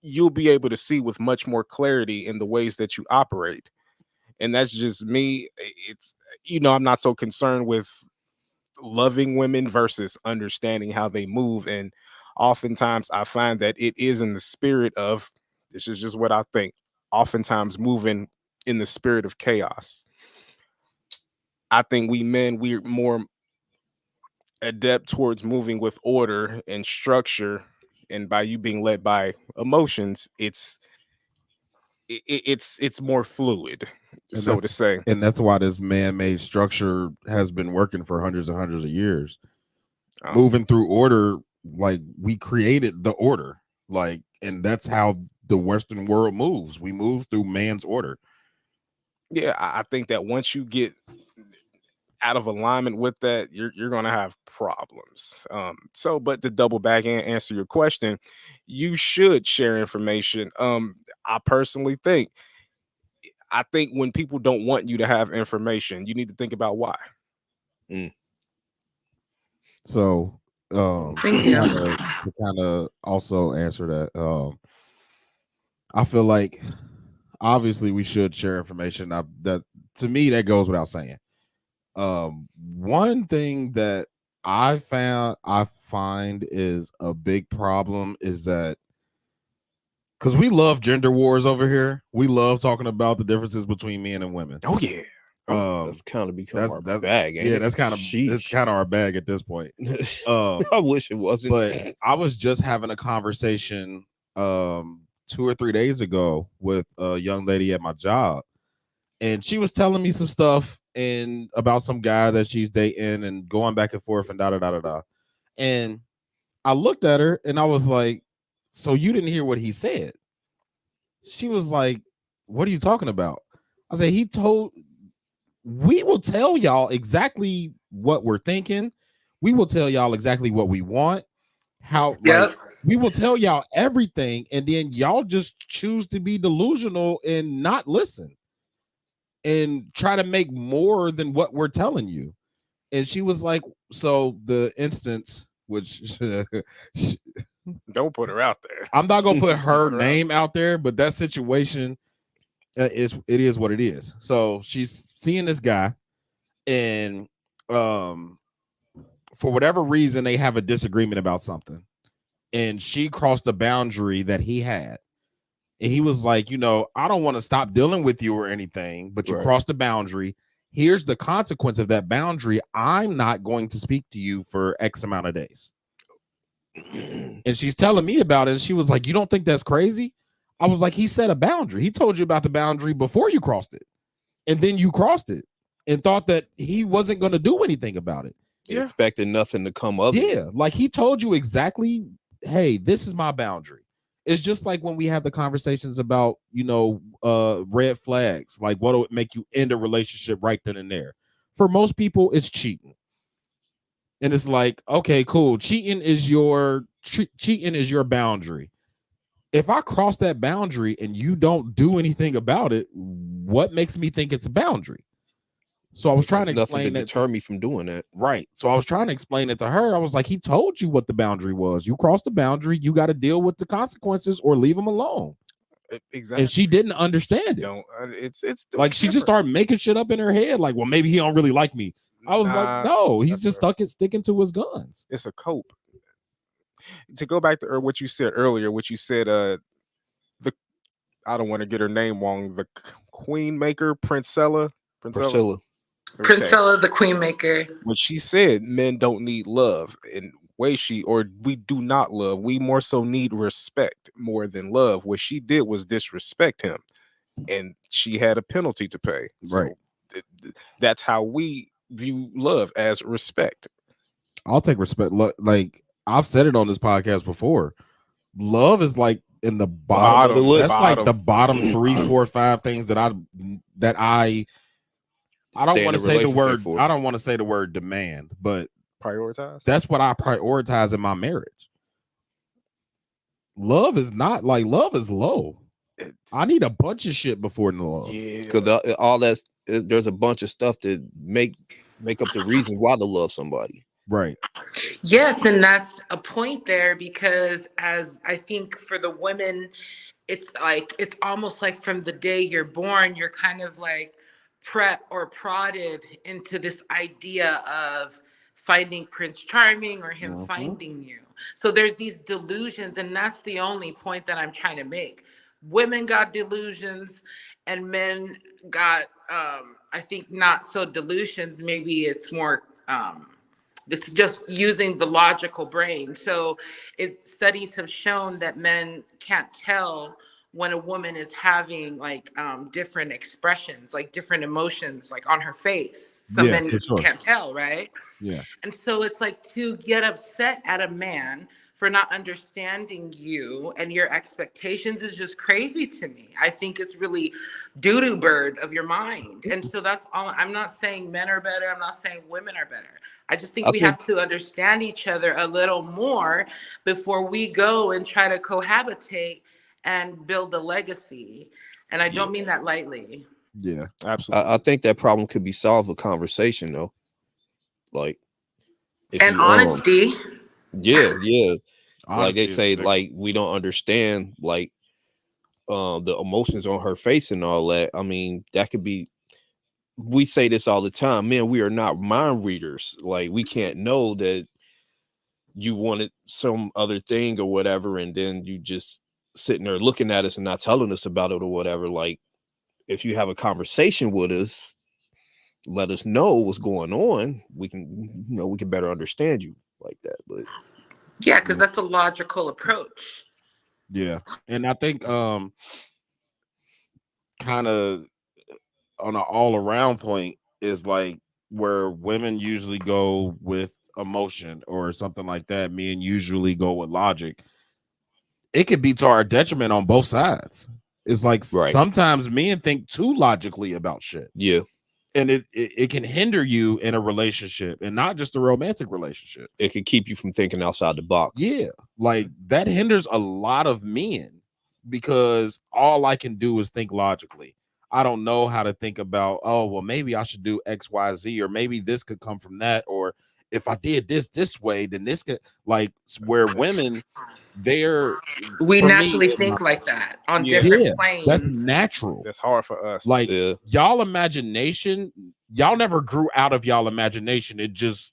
you'll be able to see with much more clarity in the ways that you operate. And that's just me. It's I'm not so concerned with loving women versus understanding how they move. And oftentimes I find that it is in the spirit of, this is just what I think, oftentimes moving in the spirit of chaos. I think we're more adept towards moving with order and structure, and by you being led by emotions, it's more fluid, And so to say. And that's why this man-made structure has been working for hundreds and hundreds of years. Moving through order, like, we created the order, like, and that's how the Western world moves. We move through man's order. Yeah, I think that once you get out of alignment with that, you're gonna have problems. So, but to double back and answer your question, you should share information. I personally think, I think when people don't want you to have information, you need to think about why. So, Thank you. to kind of also answer that, I feel like obviously we should share information. That to me that goes without saying. One thing that I find is a big problem is that because we love gender wars over here, we love talking about the differences between men and women. Oh yeah. That's kind of become our bag. Ain't Yeah, it? that's kind of our bag at this point. I wish it wasn't. But I was just having a conversation 2 or 3 days ago with a young lady at my job, and she was telling me some stuff and about some guy that she's dating and going back and forth and da da da da da. And I looked at her and I was like, "So you didn't hear what he said?" She was like, "What are you talking about?" I said, "We will tell y'all exactly what we're thinking. We will tell y'all exactly what we want. We will tell y'all everything, and then y'all just choose to be delusional and not listen and try to make more than what we're telling you." And she was like, so the instance, which Don't put her out there. I'm not gonna put her name out there, but that situation is what it is. So she's seeing this guy, and for whatever reason they have a disagreement about something, and she crossed the boundary that he had, and he was like, I don't want to stop dealing with you or anything, but you crossed the boundary. Here's the consequence of that boundary. I'm not going to speak to you for X amount of days. And she's telling me about it, and she was like, you don't think that's crazy? I was like, he set a boundary. He told you about the boundary before you crossed it, and then you crossed it and thought that he wasn't going to do anything about it. Expecting nothing to come of it. Yeah, like he told you exactly, hey, this is my boundary. It's just like when we have the conversations about, red flags, like what would make you end a relationship right then and there. For most people, it's cheating. And it's like, okay, cool. Cheating is your boundary. If I cross that boundary and you don't do anything about it, what makes me think it's a boundary? So I was trying to explain that deter me from doing that. Right. So I was trying to explain it to her. I was like, he told you what the boundary was. You crossed the boundary. You got to deal with the consequences or leave him alone. Exactly. And she didn't understand it. It's like she just started making shit up in her head. Like, well, maybe he don't really like me. I was like, no, he's just sticking to his guns. It's a cope. To go back to what you said earlier, what you said, I don't want to get her name wrong. The Queen Maker, Princella. Princella, the Queen Maker. What she said, men don't need love. And we do not love. We more so need respect more than love. What she did was disrespect him, and she had a penalty to pay. Right. So that's how we view love, as respect. I'll take respect. Like I've said it on this podcast before. Love is like in the bottom of the list. That's like the bottom 3, 4, 5 things that I don't want to say the word. I don't want to say the word demand, but prioritize. That's what I prioritize in my marriage. Love is not like love is low. I need a bunch of shit before the love. Yeah, because all there's a bunch of stuff that make up the reason why to love somebody. Right. Yes, and that's a point there, because as I think for the women, it's almost like from the day you're born, you're kind of like prep or prodded into this idea of finding Prince Charming or him finding you. So there's these delusions, and that's the only point that I'm trying to make. Women got delusions and men got I think not so delusions. Maybe it's more it's just using the logical brain. So studies have shown that men can't tell when a woman is having like different expressions, like different emotions, like on her face. Some men can't tell, right? Yeah. And so it's like to get upset at a man for not understanding you and your expectations is just crazy to me. I think it's really doo-doo bird of your mind. And so that's all. I'm not saying men are better. I'm not saying women are better. I just think I we think have to understand each other a little more before we go and try to cohabitate and build a legacy. And I yeah. don't mean that lightly. Yeah. Absolutely. I think that problem could be solved with conversation though. Like if And you honesty. yeah. Like they Honesty is say, big. like we don't understand like the emotions on her face and all that. I mean, that could be, we say this all the time, man, we are not mind readers. Like we can't know that you wanted some other thing or whatever, and then you just sitting there looking at us and not telling us about it or whatever. Like if you have a conversation with us, let us know what's going on. We can, we can better understand you like that. But Yeah, because that's a logical approach. Yeah. And I think kind of on an all around point is like where women usually go with emotion or something like that. Men usually go with logic. It could be to our detriment on both sides. It's like right, sometimes men think too logically about shit. yeah, And it can hinder you in a relationship, and not just a romantic relationship. it could keep you from thinking outside the box. Yeah, like that hinders a lot of men because all I can do is think logically. I don't know how to think about, oh, well, maybe I should do X, Y, Z, or maybe this could come from that, or if I did this way, then this could, like, where women, they're, We for me, naturally think like that on Yeah. different yeah, that's planes. natural. That's hard for us. Like Yeah. y'all imagination, y'all never grew out of y'all imagination. It just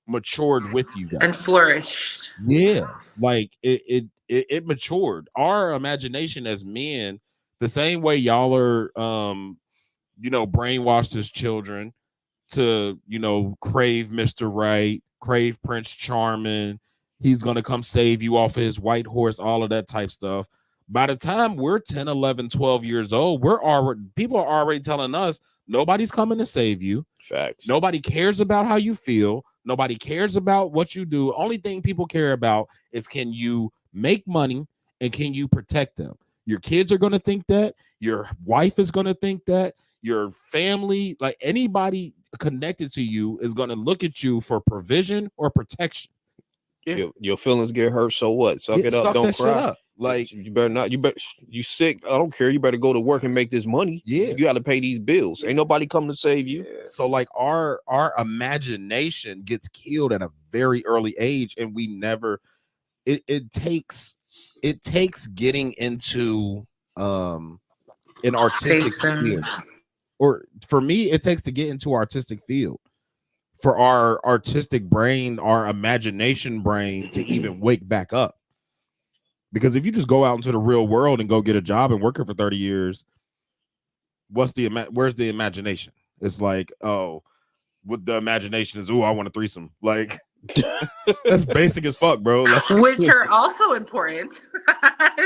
matured with you guys And flourished. Yeah, like it matured. Our imagination as men, the same way y'all are brainwashed as children to, crave Mr. Right, crave Prince Charming. He's gonna come save you off of his white horse, all of that type stuff. By the time we're 10, 11, 12 years old, people are already telling us nobody's coming to save you. Facts. Nobody cares about how you feel. Nobody cares about what you do. Only thing people care about is, can you make money and can you protect them? Your kids are going to think that. Your wife is going to think that. Your family, like anybody connected to you, is going to look at you for provision or protection. Your feelings get hurt, so what? Suck it up, Suck don't that cry. shit up. Like, you better not. You sick. I don't care. You better go to work and make this money. Yeah. You got to pay these bills. Ain't nobody coming to save you. so like our imagination gets killed at a very early age, and we never. It takes getting into an artistic Safe zone. field, or for me, it takes to get into artistic field for our artistic brain, our imagination brain to even wake back up. Because if you just go out into the real world and go get a job and work here for 30 years, where's the imagination? It's like, oh, what the imagination is, I want a threesome. Like, that's basic as fuck, bro. Like, Which are also important.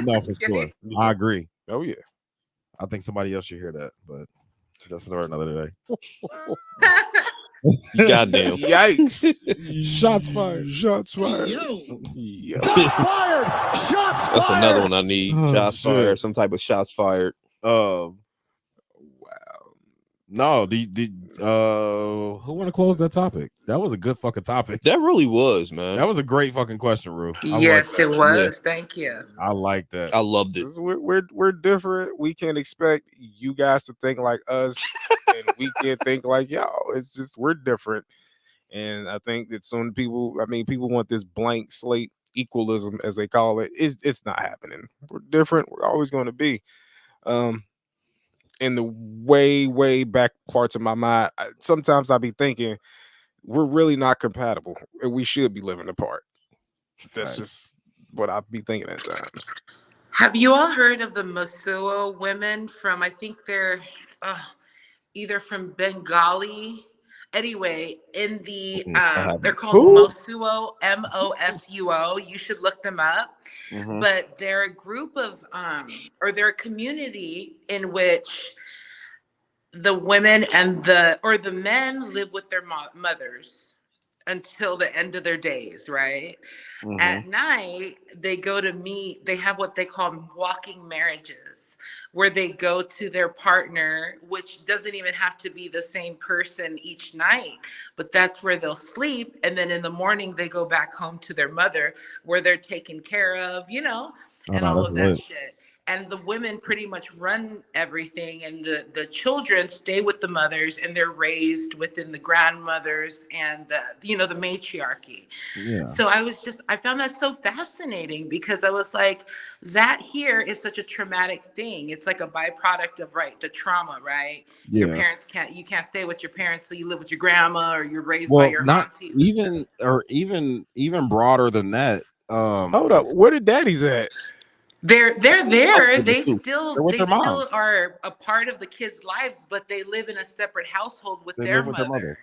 no, Just for kidding. sure. I agree. Oh yeah. I think somebody else should hear that, but that's another day. Goddamn. Yikes. Shots fired. Shots fired. Yo. Fired! Shots That's another one I need. Oh, Shots shit. fired. Some type of shots fired. Wow. No, who want to close that topic? That was a good fucking topic. That really was, man. That was a great fucking question, Ru. Yes, like it was. Thank you. I like that. I loved it. We're different. We can't expect you guys to think like us, and we can't think like y'all. It's just we're different, and I think that some people, people want this blank slate equalism, as they call it. It's not happening. We're different. We're always going to be. In the way back parts of my mind, sometimes I'll be thinking we're really not compatible, and we should be living apart. That's just what I'll be thinking at times. Have you all heard of the Mosuo women from, I think they're either from Bengali. Anyway, in the, they're called Mosuo, Mosuo. You should look them up. Mhm. But they're a group of, or they're a community in which the women and the men live with their mothers. until the end of their days, right? Mhm. At night, they go to meet, they have what they call walking marriages, where they go to their partner, which doesn't even have to be the same person each night, but that's where they'll sleep. And then in the morning, they go back home to their mother, where they're taken care of, Oh and no, all that's of that lit. shit. And the women pretty much run everything, and the children stay with the mothers, and they're raised within the grandmothers and the matriarchy. Yeah, So I found that so fascinating, because I was like, that here is such a traumatic thing. It's like a byproduct of, right, the trauma, right? Your yeah. parents you can't stay with your parents, so you live with your grandma, or you're raised by Well, your not aunties. even broader than that. Hold up, where the daddies at? They're there. They're They with their still moms. are a part of the kids' lives, but they live in a separate household with They their live with their mother.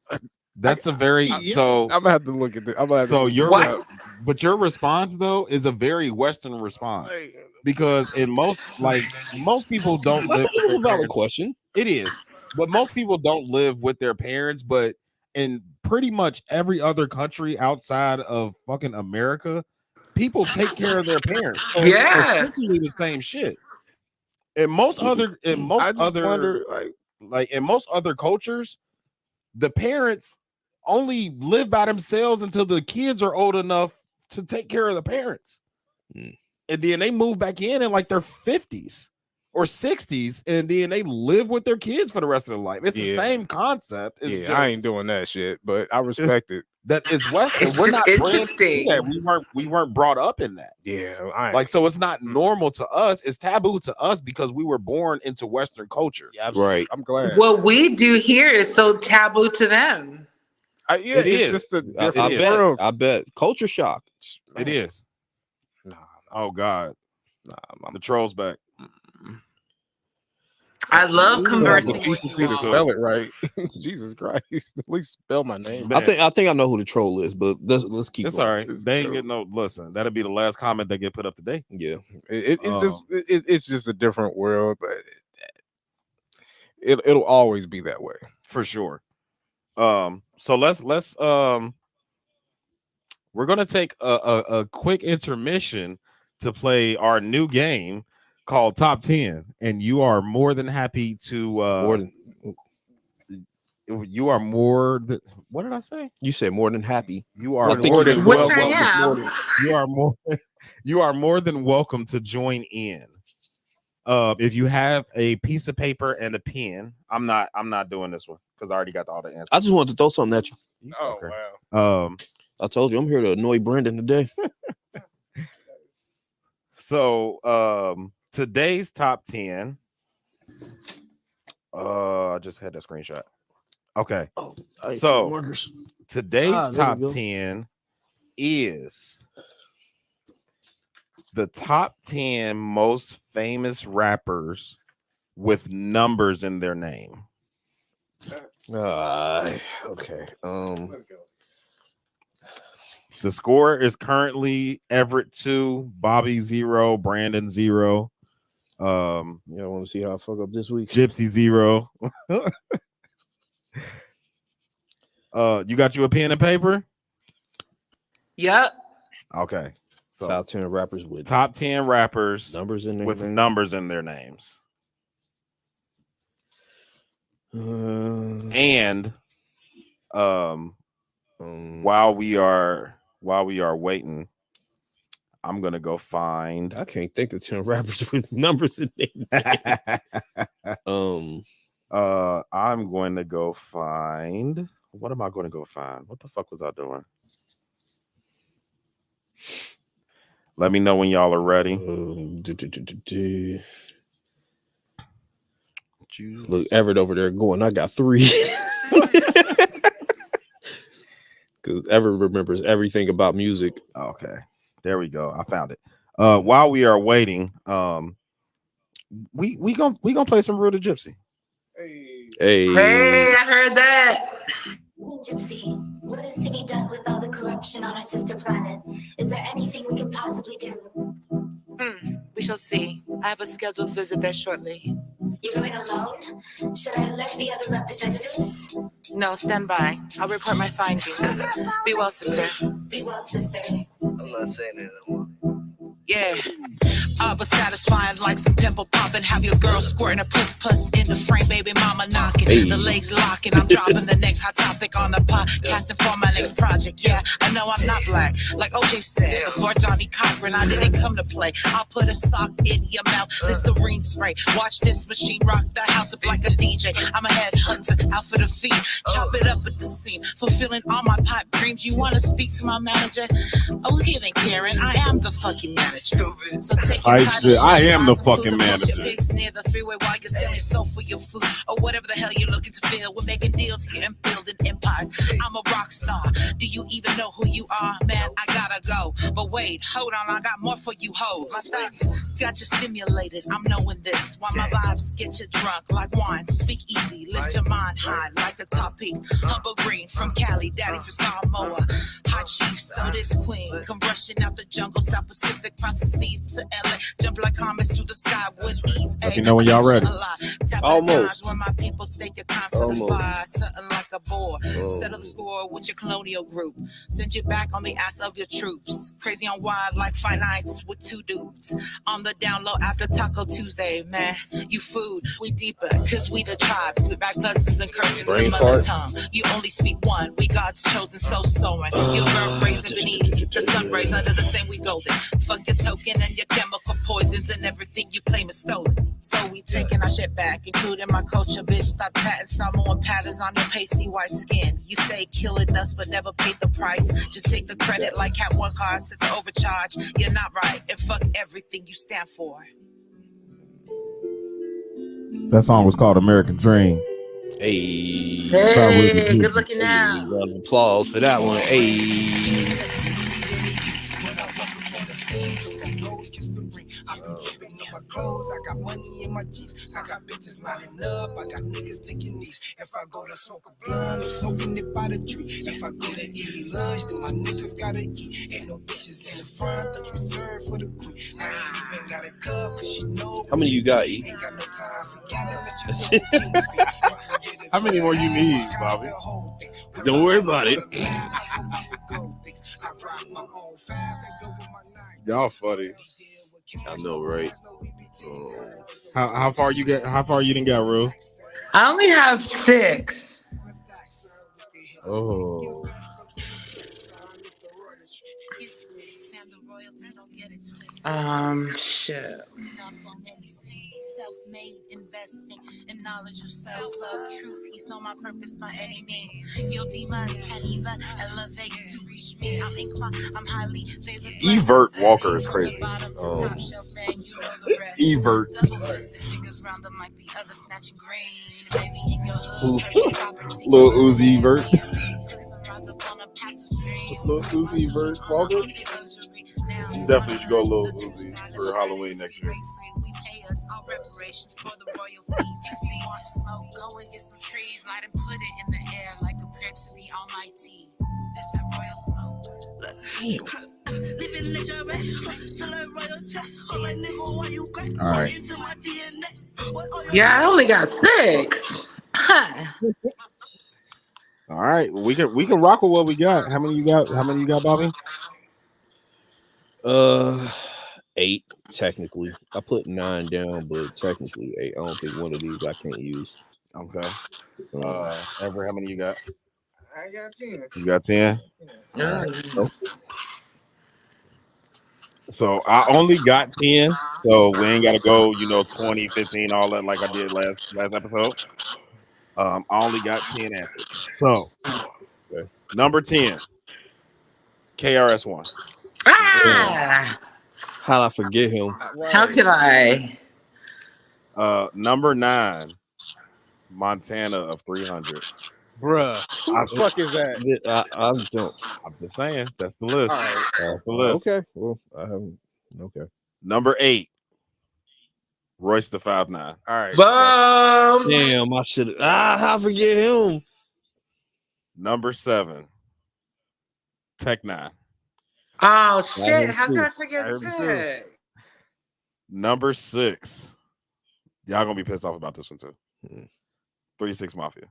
mother. That's a very so. I'm gonna have to look at this. I'm gonna have So to your What? but your response though is a very Western response, because in most people don't live That's with a their valid parents. question. It is, but most people don't live with their parents. But in pretty much every other country outside of fucking America, people take care of their parents. So it's Yeah. essentially the same shit. In most other I just wonder, in most other cultures, the parents only live by themselves until the kids are old enough to take care of the parents. Mm. And then they move back in like their 50s or 60s, and then they live with their kids for the rest of their life. It's the same concept. It's I ain't doing that shit, but I respect it. That it's Western. It's We're just not interesting. we weren't brought up in that. Yeah, So it's not normal to us. It's taboo to us because we were born into Western culture. Yeah, Right. I'm glad. What we do here is so taboo to them. It it's is. just a I different bet. world. I bet. Culture shock. It is. Oh God. The troll's back. I love You have conversing the with decency you to all. spell it right. Jesus Christ! At least spell my name. Man. I think I know who the troll is, but let's keep. It's going. all right. They ain't getting no listen. That'll be the last comment that get put up today. Yeah, it's just a different world, but it'll always be that way for sure. So let's we're gonna take a quick intermission to play our new game called Top 10, and you are more than happy to you are more than what did I say? You said more than happy. You are more than Which welcome. I am. You are more than welcome to join in. If you have a piece of paper and a pen, I'm not doing this one because I already got all the answers. I just wanted to throw something at you. Oh Okay. wow. I told you I'm here to annoy Brendan today. So today's top 10. I just had that screenshot. Okay. Oh, so today's there top we go. 10 is the top 10 most famous rappers with numbers in their name. Okay. Let's go. The score is currently Everett 2, Bobby 0, Brandon 0. Y'all want to see how I fuck up this week? Gypsy 0. You got you a pen and paper? Yep. Okay. So top 10 rappers with top 10 rappers numbers in their with name. numbers in their names. And while we are waiting, I'm gonna go find. I can't think of 10 rappers with numbers in their name. I'm going to go find. What am I going to go find? What the fuck was I doing? Let me know when y'all are ready. Look, Everett over there going, I got 3. Because Everett remembers everything about music. Okay, there we go. I found it. While we are waiting, we gonna play some Ru the Gypsy. Hey, I heard that. Gypsy, what is to be done with all the corruption on our sister planet? Is there anything we can possibly do? We shall see. I have a scheduled visit there shortly. You're going alone? Should I alert the other representatives? No, stand by. I'll report my findings. Be well, sister. Be well, sister. I'm not saying that no more. Yeah. But satisfying like some pimple popping. Have your girl squirting a puss in the frame, baby mama knocking. Hey. The legs locking. I'm dropping the next hot topic on the podcasting for my next project. Yeah, I know I'm not black. Like OJ said, before Johnny Cochran, I didn't come to play. I'll put a sock in your mouth, Listerine spray. Watch this machine rock the house up like a DJ. I'm a headhunter, out for the feet. Chop it up at the seam, fulfilling all my pipe dreams. You want to speak to my manager? Oh, he ain't Karen. I am the fucking manager. So take Type shit. I am the fucking manager. Pigs near the freeway while you're selling soap for your food or whatever the hell you're looking to feel. We're making deals here and building empires. I'm a rock star. Do you even know who you are? Man, I gotta go. But wait, hold on, I got more for you hoes. My thoughts got you stimulated. I'm knowing this. While my vibes get you drunk like wine. Speak easy, lift your mind high like the top peaks. Humble Green from Cali, Daddy from Samoa. High chief, so this queen. Come rushing out the jungle, South Pacific, processes to LA. Jump like comets through the sky with ease. Let me know when y'all ready. Almost. When my people stake your time for the fire, something like a bore. Settle the score with your colonial group. Send you back on the ass of your troops. Crazy on wild like fight nights with two dudes. On the down low after Taco Tuesday, man. You food, we deeper, cause we the tribe. Spit back blessings and cursings Brain in mother fart. tongue. You only speak one, we God's chosen, so soaring. Your verb raising beneath the sun rays under the same we golden. Fuck your token and your chemical poisons and everything you claim is stolen. So we taking our shit back, including my culture, bitch. Stop tatting Samoan patterns on your pasty white skin. You stay killing us, but never paid the price. Just take the credit like Cat One card, since overcharge. You're not right, and fuck everything you stand for. That song was called American Dream. Hey. Hey, good looking Hey, out. round of applause for that one. Hey. I got money in my jeans. I got bitches lining up. I got niggas taking these. If I go to smoke a blunt, I'm smoking it by the tree. If I go to eat lunch, then my niggas gotta eat. Ain't no bitches in the front that's reserved for the queen. I ain't even got a cup, but she know. How many you got, E? Ain't got no time for y'all. How many more you need, Bobby? Don't worry about it. Y'all funny. I know, right? How far you get? How far you didn't get, Ru? I only have 6. Oh. Shit. Self-made, investing in knowledge of self-love, true peace, know my purpose by any means. Your demons can't even elevate to reach me. I'm inclined, I'm highly favored. Evert Walker is crazy. Evert. Lil Uzi Vert. Lil Uzi Vert Walker. You definitely should go Lil Uzi for Halloween next year. All reparations for the royal feast. If you want smoke, go and get some trees. Light and put it in the air like compared to the almighty. That's that royal smoke. All right. Yeah, I only got 6. Huh. All right. We can rock with what we got. How many you got? How many you got, Bobby? 8 technically. I put 9 down, but technically 8. I don't think one of these I can't use. Okay. Ever, how many you got? I got 10. You got 10? Yeah. So I only got 10. So we ain't got to go, 20, 15, all that like I did last episode. I only got 10 answers. So, number 10, KRS-One. Ah! How'd I forget him? How could I? Number 9, Montana of 300. Bruh, who the fuck is that? I don't. I'm just saying, that's the list. All right. That's the list. Okay. Well, I haven't. Okay. Number 8, Royce the 5'9". All right. Boom! Damn, I should. I forget him. Number 7, Tech 9. Oh shit! him How too. could I forget him too. that? Number 6, y'all gonna be pissed off about this one too. Hmm. 3 6 Mafia.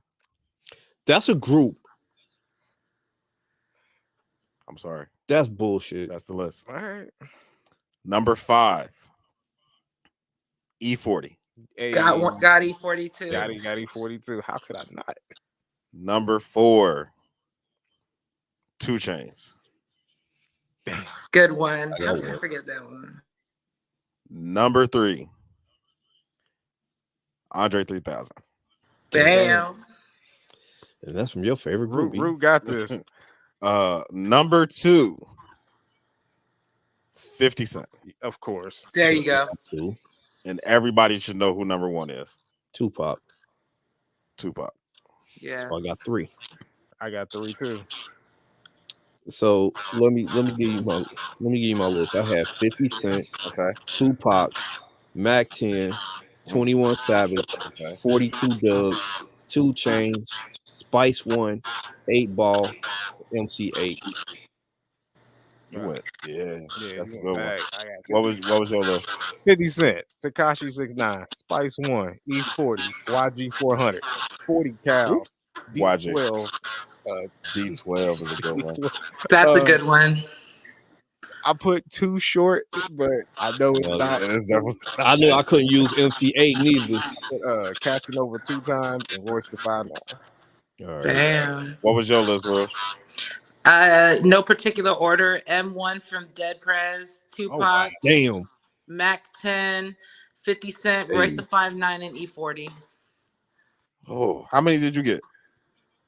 That's a group. I'm sorry. That's bullshit. That's the list. All right. Number 5, E40. Hey, Got E42. got E42. How could I not? Number 4, 2 Chainz. Good one. I How got could I one. forget that one? Number 3, Andre 3000. Damn. And that's from your favorite group. Root got this. Number 2, 50 Cent. Of course. There you go. Two. And everybody should know who number 1 is. Tupac. Tupac. Yeah. So I got 3. I got 3 too. So let me give you my list. I have 50 Cent, Okay. Tupac, Mac 10, 21 Savage, Okay. 42 Doug, 2 Chainz, Spice One, 8 Ball, MC8. You went. Yeah. Yeah, That's a you good went one. back. I got What was your list? 50 Cent, Tekashi 6ix9ine, Spice One, E40, YG 400, 40 Cal, YG. D12. D12 is a good one. That's a good one. I put Too Short, but I know it's Well, not. It is definitely. I knew I couldn't use MC8 neither. Casanova 2 times and Royce the 5 All right. Damn. What was your list, bro? No particular order. M1 from Dead Prez, Tupac, Damn. Mac 10, 50 Cent, Royce the 5'9", and E40. Oh, how many did you get?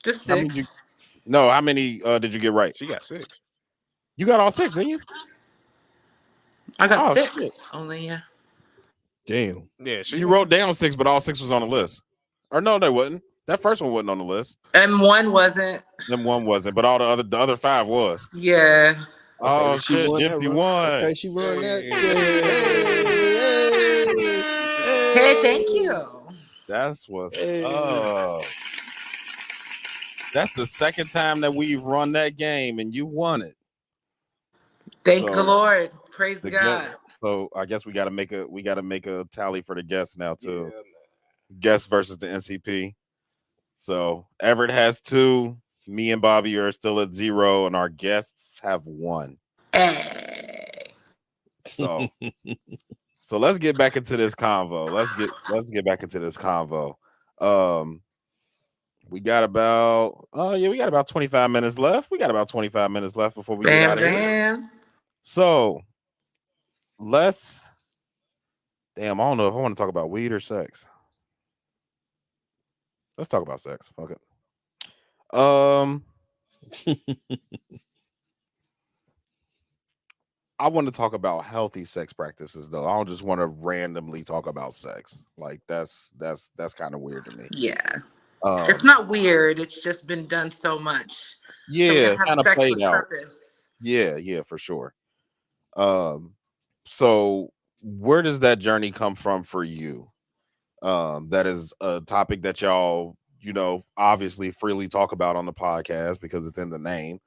Just How 6. many No, how many did you get right? She got 6. You got all 6, didn't you? I got Oh, 6 shit. only. Yeah. Damn. Yeah, You wrote down 6, but all 6 was on the list. Or no, they wasn't. That first one wasn't on the list. M1 wasn't. Them 1 wasn't, but all the other 5 was. Yeah. Oh Okay, she shit, won that Gypsy run. won. Okay, she won that. Hey, thank you. That's what's up. That's the second time that we've run that game and you won it. Thank So, the Lord. Praise the God. So I guess we gotta make a tally for the guests now too. Guests versus the NCP. So Everett has 2. Me and Bobby are still at 0, and our guests have 1. So let's get back into this convo. Let's get back into this convo. We got about 25 minutes left. We got about 25 minutes left before we get out of here. So I don't know if I want to talk about weed or sex. Let's talk about sex. Fuck it. I want to talk about healthy sex practices though. I don't just want to randomly talk about sex. Like that's kind of weird to me. Yeah. It's not weird. It's just been done so much. Yeah, so it's kind of played out. Purpose. Yeah, for sure. So where does that journey come from for you? That is a topic that y'all, obviously freely talk about on the podcast because it's in the name.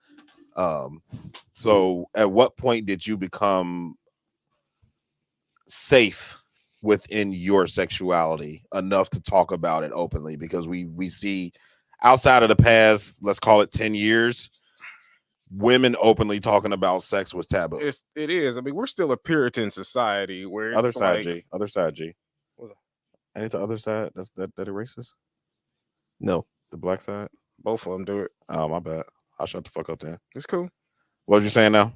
So at what point did you become safe within your sexuality enough to talk about it openly? Because we see outside of the past, let's call it 10 years, women openly talking about sex was taboo. It is. I mean, we're still a Puritan society where it's Other side, like, G. Other side, G. Ain't the other side that a racist? No. The black side? Both of them do it. Oh, my bad. I'll shut the fuck up then. It's cool. What you saying now?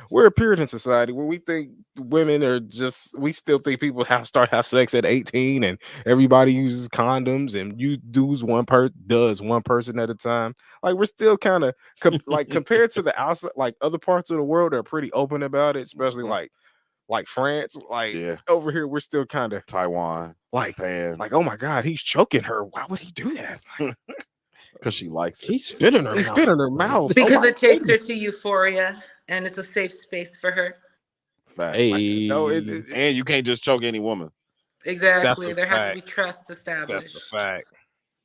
We're a Puritan society where we think women are we still think people have sex at 18 and everybody uses condoms and you does one person at a time. Like we're still kind of like compared to the outside, like other parts of the world are pretty open about it, especially like France. Like over here, we're still kind of Taiwan, Japan. Like, oh my God, he's choking her. Why would he do that? Because she likes it. He spit in her mouth. Spit in her mouth. Because it takes her to euphoria and it's a safe space for her. Fact. Hey. No, and you can't just choke any woman. Exactly. There has to be trust established. That's a fact.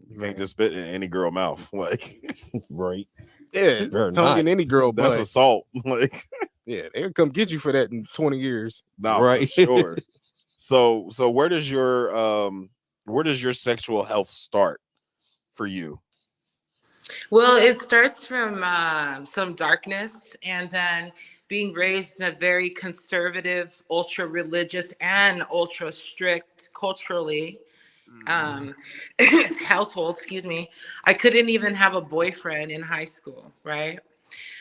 You can't just spit in any girl mouth. Like, right. Yeah. Tongue in any girl butt. That's assault. Like, yeah, they'll come get you for that in 20 years. No, right. For sure. So where does your sexual health start for you? Well, it starts from some darkness, and then being raised in a very conservative, ultra religious, and ultra strict culturally um, household. Excuse me. I couldn't even have a boyfriend in high school, right?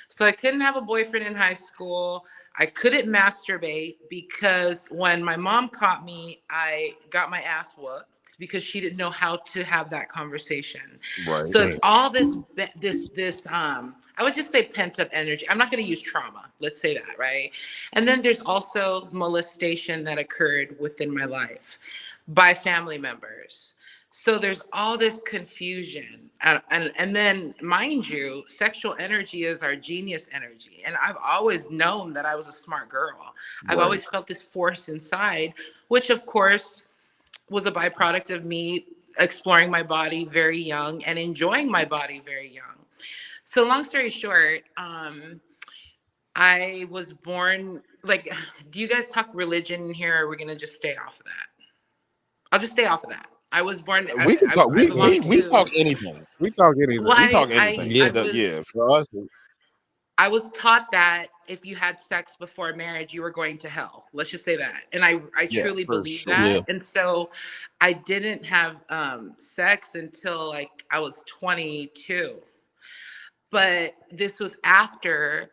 So I couldn't have a boyfriend in high school. I couldn't masturbate because when my mom caught me, I got my ass whooped because she didn't know how to have that conversation. Right. So it's all this I would just say pent up energy. I'm not going to use trauma. Let's say that, right? And then there's also molestation that occurred within my life by family members. So there's all this confusion. And then, mind you, sexual energy is our genius energy. And I've always known that I was a smart girl. I've Right. always felt this force inside, which, of course, was a byproduct of me exploring my body very young and enjoying my body very young. So, long story short, I was born like, do you guys talk religion in here? Or are we going to just stay off of that? I'll just stay off of that. I was born. We can talk. I belong We to. talk anything. We talk anything. Well, We talk anything. Yeah. Yeah, for us. I was taught that if you had sex before marriage, you were going to hell. Let's just say that. And I Yeah, truly for believe sure. that. Yeah. And so I didn't have sex until like I was 22. But this was after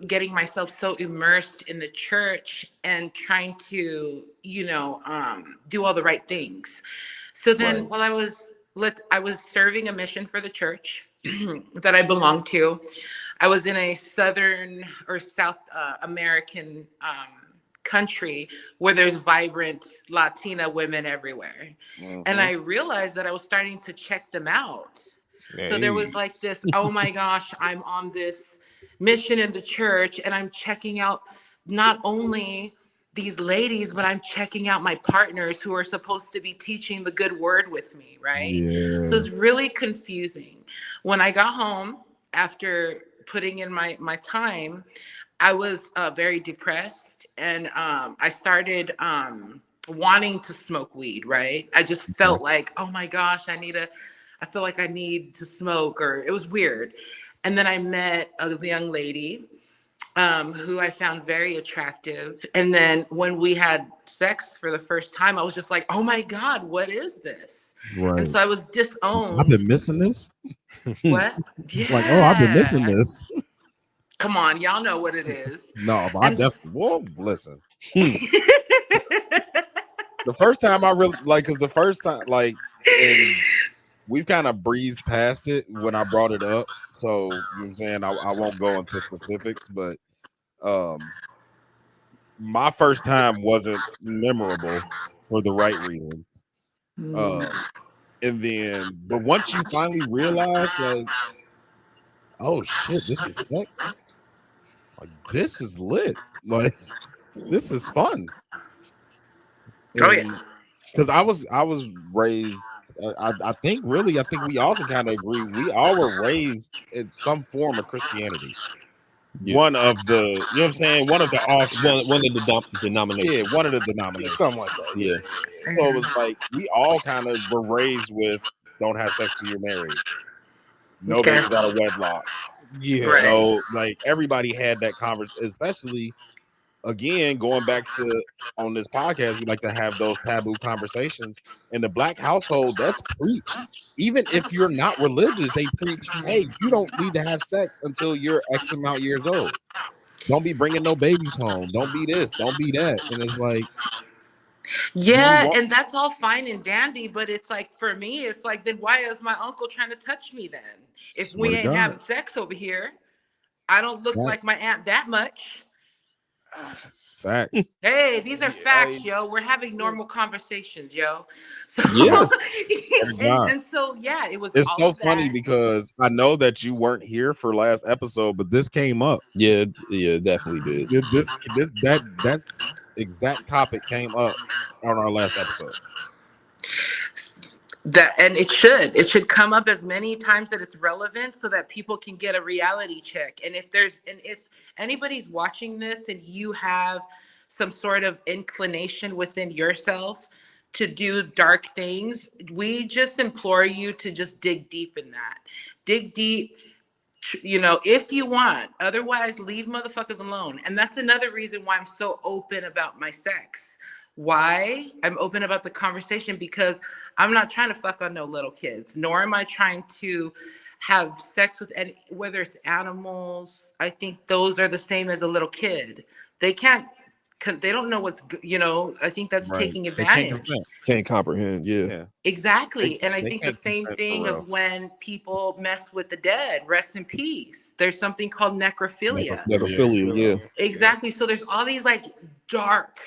getting myself so immersed in the church and trying to, do all the right things. So then Right. while I was serving a mission for the church that I belonged to. I was in a Southern or South American country where there's vibrant Latina women everywhere. And I realized that I was starting to check them out. So there was like this, oh my gosh, I'm on this mission in the church and I'm checking out not only these ladies, but I'm checking out my partners who are supposed to be teaching the good word with me, right? Yeah. So it's really confusing. When I got home after putting in my time, I was very depressed, and I started wanting to smoke weed, right? I just felt like, oh my gosh, I feel like I need to smoke, or it was weird. And then I met a young lady who I found very attractive. And then when we had sex for the first time, I was just like, oh my God, what is this? Right. And so I was disowned. I've been missing this. What? Yeah. Like, oh, I've been missing this. Come on, y'all know what it is. No, but I And definitely. Whoa, listen. The first time I really because the first time, and we've kind of breezed past it when I brought it up. So, you know what I'm saying? I won't go into specifics, but my first time wasn't memorable for the right reasons. And then, but once you finally realize, like, oh shit, this is sex. Like, this is lit. Like, this is fun. Oh yeah. Because I was raised. I think we all can kind of agree. We all were raised in some form of Christianity. Yeah. One of the, you know what I'm saying? One of the One of the denominations. yeah, one of the denominations. Something like that. Yeah. So it was like we all kind of were raised with don't have sex till you're married. No Okay. babies out of wedlock. Yeah. Right. So like everybody had that conversation, especially again going back to on this podcast, we like to have those taboo conversations. In the Black household, that's preached. Even if you're not religious, they preach, hey, you don't need to have sex until you're X amount years old. Don't be bringing no babies home. Don't be this. Don't be that. And it's like, yeah, and that's all fine and dandy, but it's like for me, it's like, then why is my uncle trying to touch me then? If we ain't having sex over here, I don't look like my aunt that much. Facts. Hey, these are facts, yo. We're having normal conversations, yo. So Yeah. and so yeah, it was. It's all so of funny that. because I know that you weren't here for last episode, but this came up. Yeah, definitely did. That exact topic came up on our last episode. And it should come up as many times that it's relevant so that people can get a reality check. And if anybody's watching this and you have some sort of inclination within yourself to do dark things, we just implore you to just dig deep in that. Dig deep, you know, if you want. Otherwise, leave motherfuckers alone. And that's another reason why I'm so open about my sex. Why I'm open about the conversation, because I'm not trying to fuck on no little kids, nor am I trying to have sex with any, whether it's animals. I think those are the same as a little kid. They can't, they don't know what's, you know, I think that's Right. taking They can't advantage. consent. Can't comprehend. Yeah. Yeah. Exactly. And I They think the can't same consent for thing real. of when people mess with the dead, rest in peace. There's something called necrophilia. Necrophilia. Yeah. Exactly. So there's all these like dark,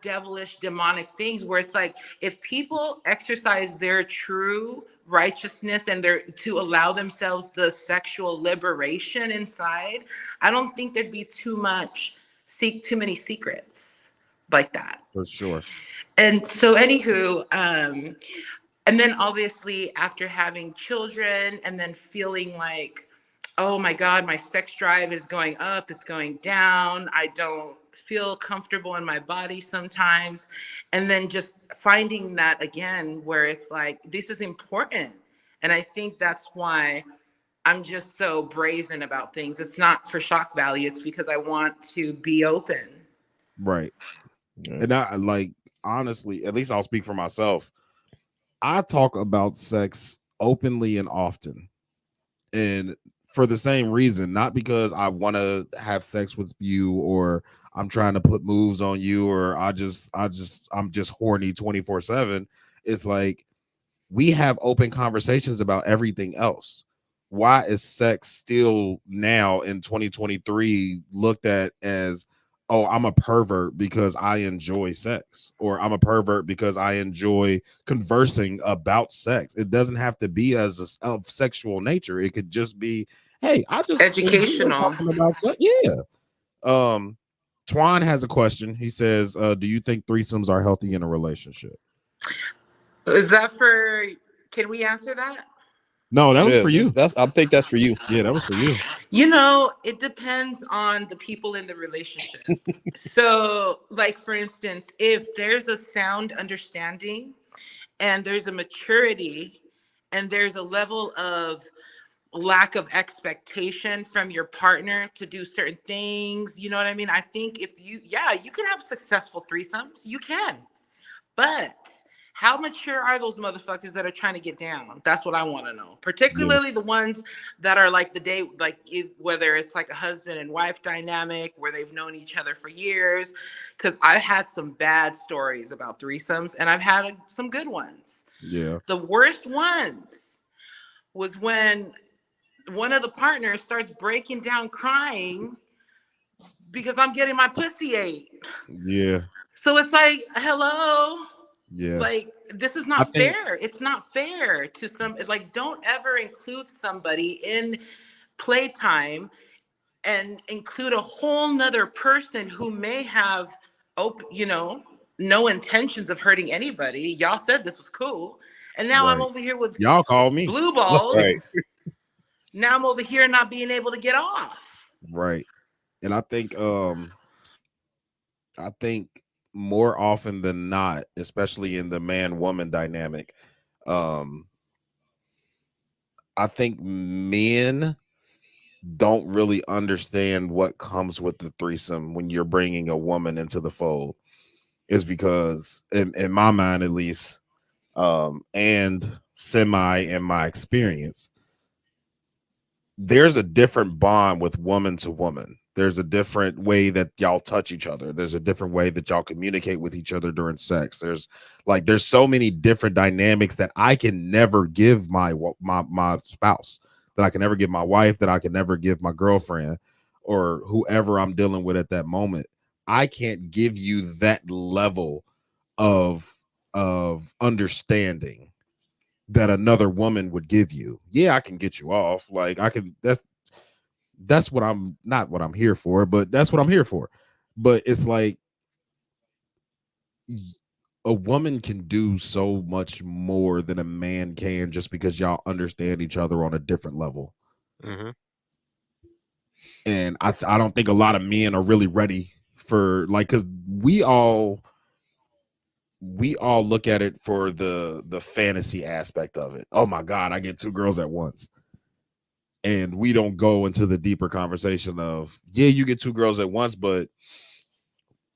devilish, demonic things where it's like, if people exercise their true righteousness and their to allow themselves the sexual liberation inside, I don't think there'd be too many secrets like that. For sure. And so anywho, and then obviously after having children and then feeling like, oh my God, my sex drive is going up, it's going down. I don't feel comfortable in my body sometimes. And then just finding that again, where it's like, this is important. And I think that's why I'm just so brazen about things. It's not for shock value. It's because I want to be open. Right. Yeah. And I like, honestly, at least I'll speak for myself. I talk about sex openly and often. And for the same reason, not because I want to have sex with you or I'm trying to put moves on you or I'm just horny 24/7. It's like we have open conversations about everything else. Why is sex still now in 2023 looked at as, oh, I'm a pervert because I enjoy sex, or I'm a pervert because I enjoy conversing about sex? It doesn't have to be as of sexual nature. It could just be, hey, I just educational talking about sex. Yeah. Twan has a question. He says, do you think threesomes are healthy in a relationship? Is that for, can we answer that? No, that was for you. I think that's for you. Yeah, that was for you. You know, it depends on the people in the relationship. So, like, for instance, if there's a sound understanding and there's a maturity and there's a level of lack of expectation from your partner to do certain things, you know what I mean? I think if you can have successful threesomes, you can. But how mature are those motherfuckers that are trying to get down? That's what I want to know. Particularly the ones that are like whether it's like a husband and wife dynamic where they've known each other for years. Because I've had some bad stories about threesomes and I've had some good ones. Yeah. The worst ones was when one of the partners starts breaking down crying because I'm getting my pussy ate. Yeah. So it's like, hello. Yeah. Like, this is not fair. It's not fair to some, like, don't ever include somebody in playtime and include a whole nother person who may have, no intentions of hurting anybody. Y'all said this was cool. And now I'm over here with y'all call me blue balls. Right. Now I'm over here not being able to get off. Right. And I think more often than not, especially in the man-woman dynamic, I think men don't really understand what comes with the threesome when you're bringing a woman into the fold. Is because in my mind, at least, and semi in my experience, there's a different bond with woman to woman. There's a different way that y'all touch each other. There's a different way that y'all communicate with each other during sex. There's so many different dynamics that I can never give my spouse, that I can never give my wife, that I can never give my girlfriend or whoever I'm dealing with at that moment. I can't give you that level of understanding that another woman would give you. Yeah, I can get you off. Like, I can, that's what I'm, not what I'm here for, but that's what I'm here for. But it's like a woman can do so much more than a man can just because y'all understand each other on a different level. Mm-hmm. And I don't think a lot of men are really ready for, like, because we all we all look at it for the fantasy aspect of it. Oh my God, I get 2 girls at once. And we don't go into the deeper conversation of, yeah, you get 2 girls at once, but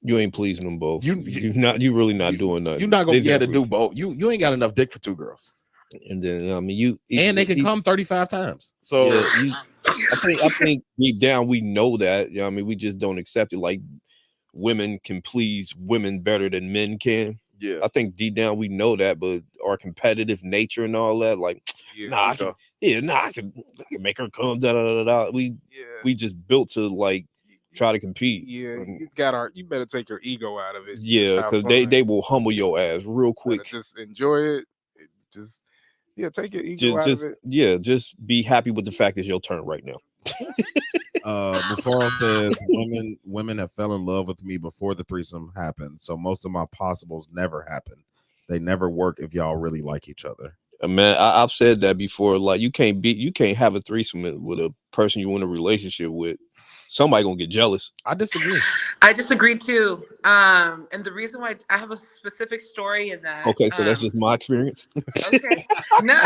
you ain't pleasing them both. You really not doing nothing. You're not gonna get to do both. You ain't got enough dick for 2 girls. And then I mean and they can come 35 times. So yeah, I think deep down we know that. I mean, we just don't accept it. Like women can please women better than men can. Yeah, I think deep down we know that, but our competitive nature and all that, like, I can make her come. We just built to like try to compete. Yeah, you better take your ego out of it. Yeah, because they will humble your ass real quick. Just enjoy it. Just take your ego out of it. Yeah, just be happy with the fact it's your turn right now. Before says women have fell in love with me before the threesome happened, so most of my possibles never happen. They never work if y'all really like each other. Man, I've said that before. Like you can't have a threesome with a person you in a relationship with. Somebody gonna get jealous. I disagree. I disagree too. And the reason why I have a specific story in that. Okay, so that's just my experience. Okay. No,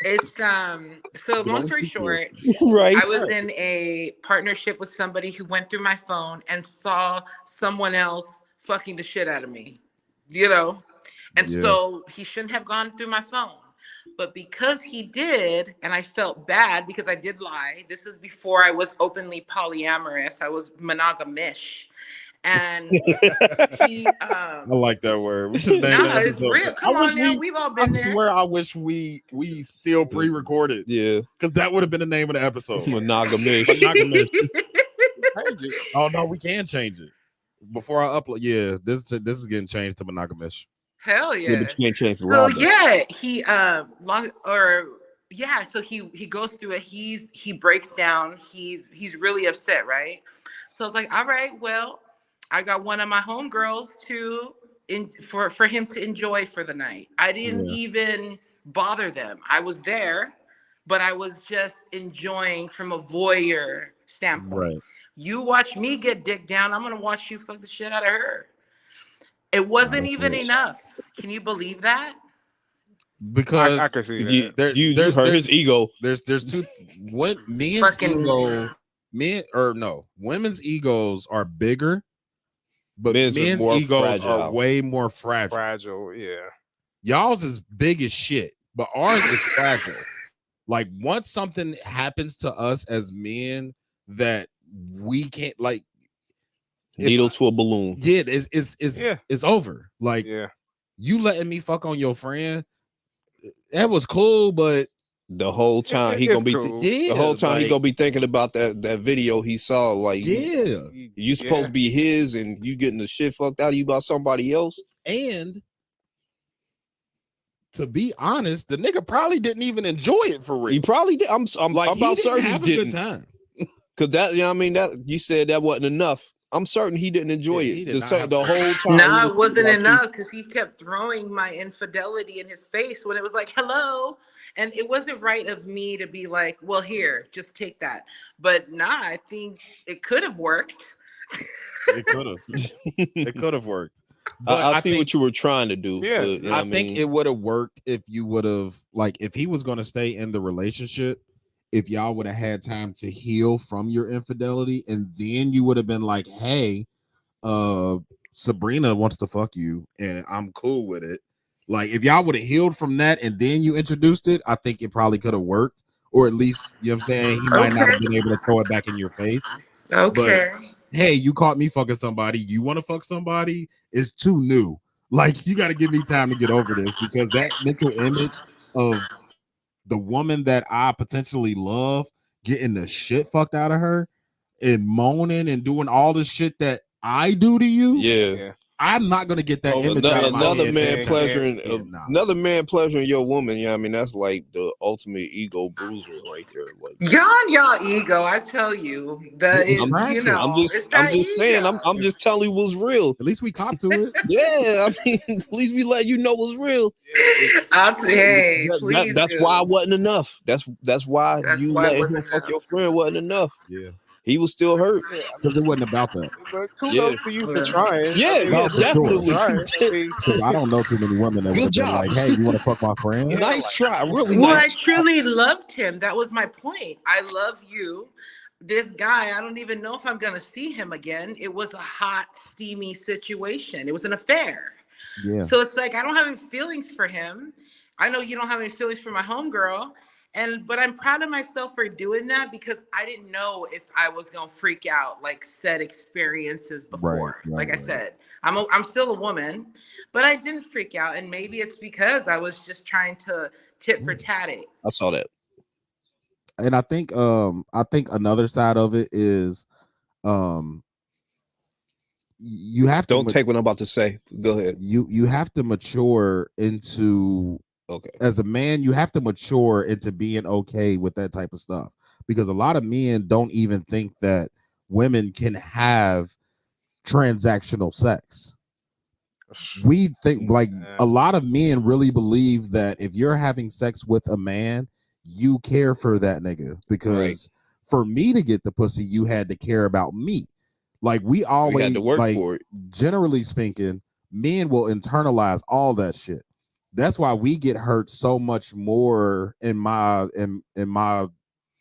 it's so long story short, right. I was in a partnership with somebody who went through my phone and saw someone else fucking the shit out of me, and so he shouldn't have gone through my phone. But because he did, and I felt bad because I did lie. This is before I was openly polyamorous. I was monogamish. And he I like that word. We should name that it's real. Come on now, we've all been there. I swear I wish we still pre-recorded. Yeah. Because that would have been the name of the episode. Monogamish. Oh no, we can change it. Before I upload, this is getting changed to monogamish. Hell yeah. Yeah, but you can't change the So line. so he goes through it. He breaks down. He's really upset, right? So I was like, all right, well, I got one of my homegirls for him to enjoy for the night. I didn't even bother them. I was there, but I was just enjoying from a voyeur standpoint. Right. You watch me get dick down, I'm gonna watch you fuck the shit out of her. It wasn't even enough. Can you believe that? Because I can see that. You hurt his ego. There's two. What women's egos are bigger, but men's egos fragile. Are way more fragile. Fragile, yeah. Y'all's is big as shit, but ours is fragile. Like once something happens to us as men that we can't like. Needle to a balloon. Yeah, it's over. Like, you letting me fuck on your friend, that was cool, but the whole time he gonna be thinking about that video he saw. Like, you supposed to be his, and you getting the shit fucked out of you by somebody else. And to be honest, the nigga probably didn't even enjoy it for real. He probably did. I'm about certain he didn't. Good time. Cause that you said that wasn't enough. I'm certain he didn't enjoy it the whole time. No, it wasn't enough because he kept throwing my infidelity in his face when it was like, hello. And it wasn't right of me to be like, well, here, just take that. But I think it could have worked. It could have. It could have worked. But I think what you were trying to do. Yeah, I think it would have worked if you would have, like, if he was going to stay in the relationship, if y'all would have had time to heal from your infidelity, and then you would have been like, hey, Sabrina wants to fuck you and I'm cool with it. Like if y'all would have healed from that and then you introduced it, I think it probably could have worked, or at least, you know what I'm saying, he might not have been able to throw it back in your face. Okay. But, hey, you caught me fucking somebody, you want to fuck somebody, is too new. Like, you got to give me time to get over this, because that mental image of the woman that I potentially love getting the shit fucked out of her and moaning and doing all the shit that I do to you. Yeah. I'm not gonna get that image out of my another head. Man pleasuring another man pleasuring your woman. Yeah, I mean that's like the ultimate ego bruiser right there. Like y'all ego, I tell you that I'm just saying. I'm just telling you what's real. At least we cop to it. Yeah, I mean, at least we let you know what's real. I'll say, that's why it wasn't enough. That's why you let him fuck your friend wasn't enough. Yeah. he was still hurt. Because it wasn't about that. But kudos to you for trying. Yeah, No, for definitely. Because I don't know too many women that would have Good been job. like, "Hey, you want to fuck my friend?" Nice try, really Well, I nice. truly loved him. That was my point. I love you. This guy, I don't even know if I'm going to see him again. It was a hot, steamy situation. It was an affair. Yeah. So it's like, I don't have any feelings for him. I know you don't have any feelings for my homegirl. But I'm proud of myself for doing that because I didn't know if I was going to freak out like said experiences before. Like I said, I'm still a woman, but I didn't freak out. And maybe it's because I was just trying to tit for tat it. I saw that. And I think another side of it is you have Don't to take what I'm about to say. Go ahead. You have to mature into as a man, you have to mature into being okay with that type of stuff. Because a lot of men don't even think that women can have transactional sex. We think like a lot of men really believe that if you're having sex with a man, you care for that nigga because for me to get the pussy, you had to care about me. Like we always had to work like, for it. Generally speaking, men will internalize all that shit. That's why we get hurt so much more in my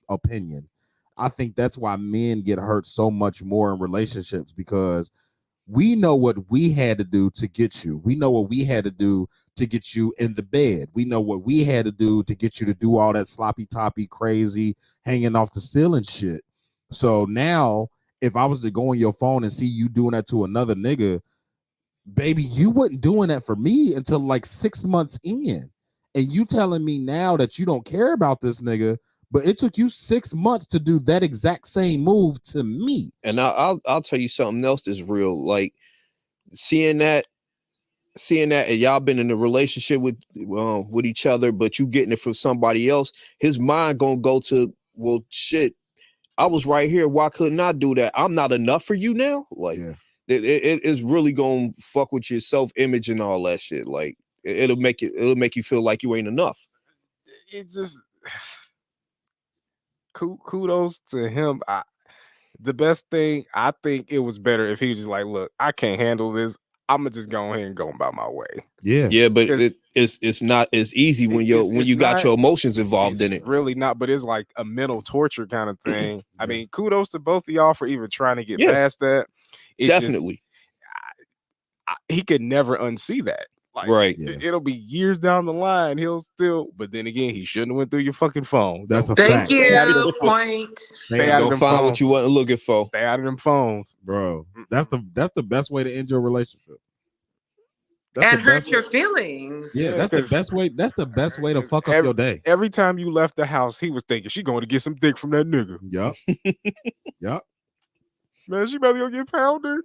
opinion. I think that's why men get hurt so much more in relationships because we know what we had to do to get you. We know what we had to do to get you in the bed. We know what we had to do to get you to do all that sloppy toppy crazy hanging off the ceiling shit. So now if I was to go on your phone and see you doing that to another nigga, baby, you wasn't doing that for me until like 6 months in. And you telling me now that you don't care about this nigga, but it took you 6 months to do that exact same move to me. And I'll tell you something else that's real. Like seeing that, and y'all been in a relationship with each other, but you getting it from somebody else. His mind gonna go to, well, shit, I was right here. Why couldn't I do that? I'm not enough for you now. Like it is really gonna fuck with your self-image and all that shit. Like it'll make you feel like you ain't enough. It just kudos to him. The best thing, I think it was better if he was just like, look, I can't handle this. I'm gonna just go ahead and go about my way. Yeah, but it's not as easy when you got your emotions involved in it. Really not, but it's like a mental torture kind of thing. I mean, kudos to both of y'all for even trying to get past that. It's definitely. He could never unsee that. Like, it'll be years down the line. He'll still, but then again, he shouldn't have went through your fucking phone. That's a fact. Thank you. Point. Stay out of them find phones. what you wasn't looking for. Stay out of them phones, bro. That's the best way to end your relationship. And hurt your feelings. Yeah, that's the best way. That's the best way to fuck up your day. Every time you left the house, he was thinking she going to get some dick from that nigga. Yup. Yup. Man, she better go get pounded.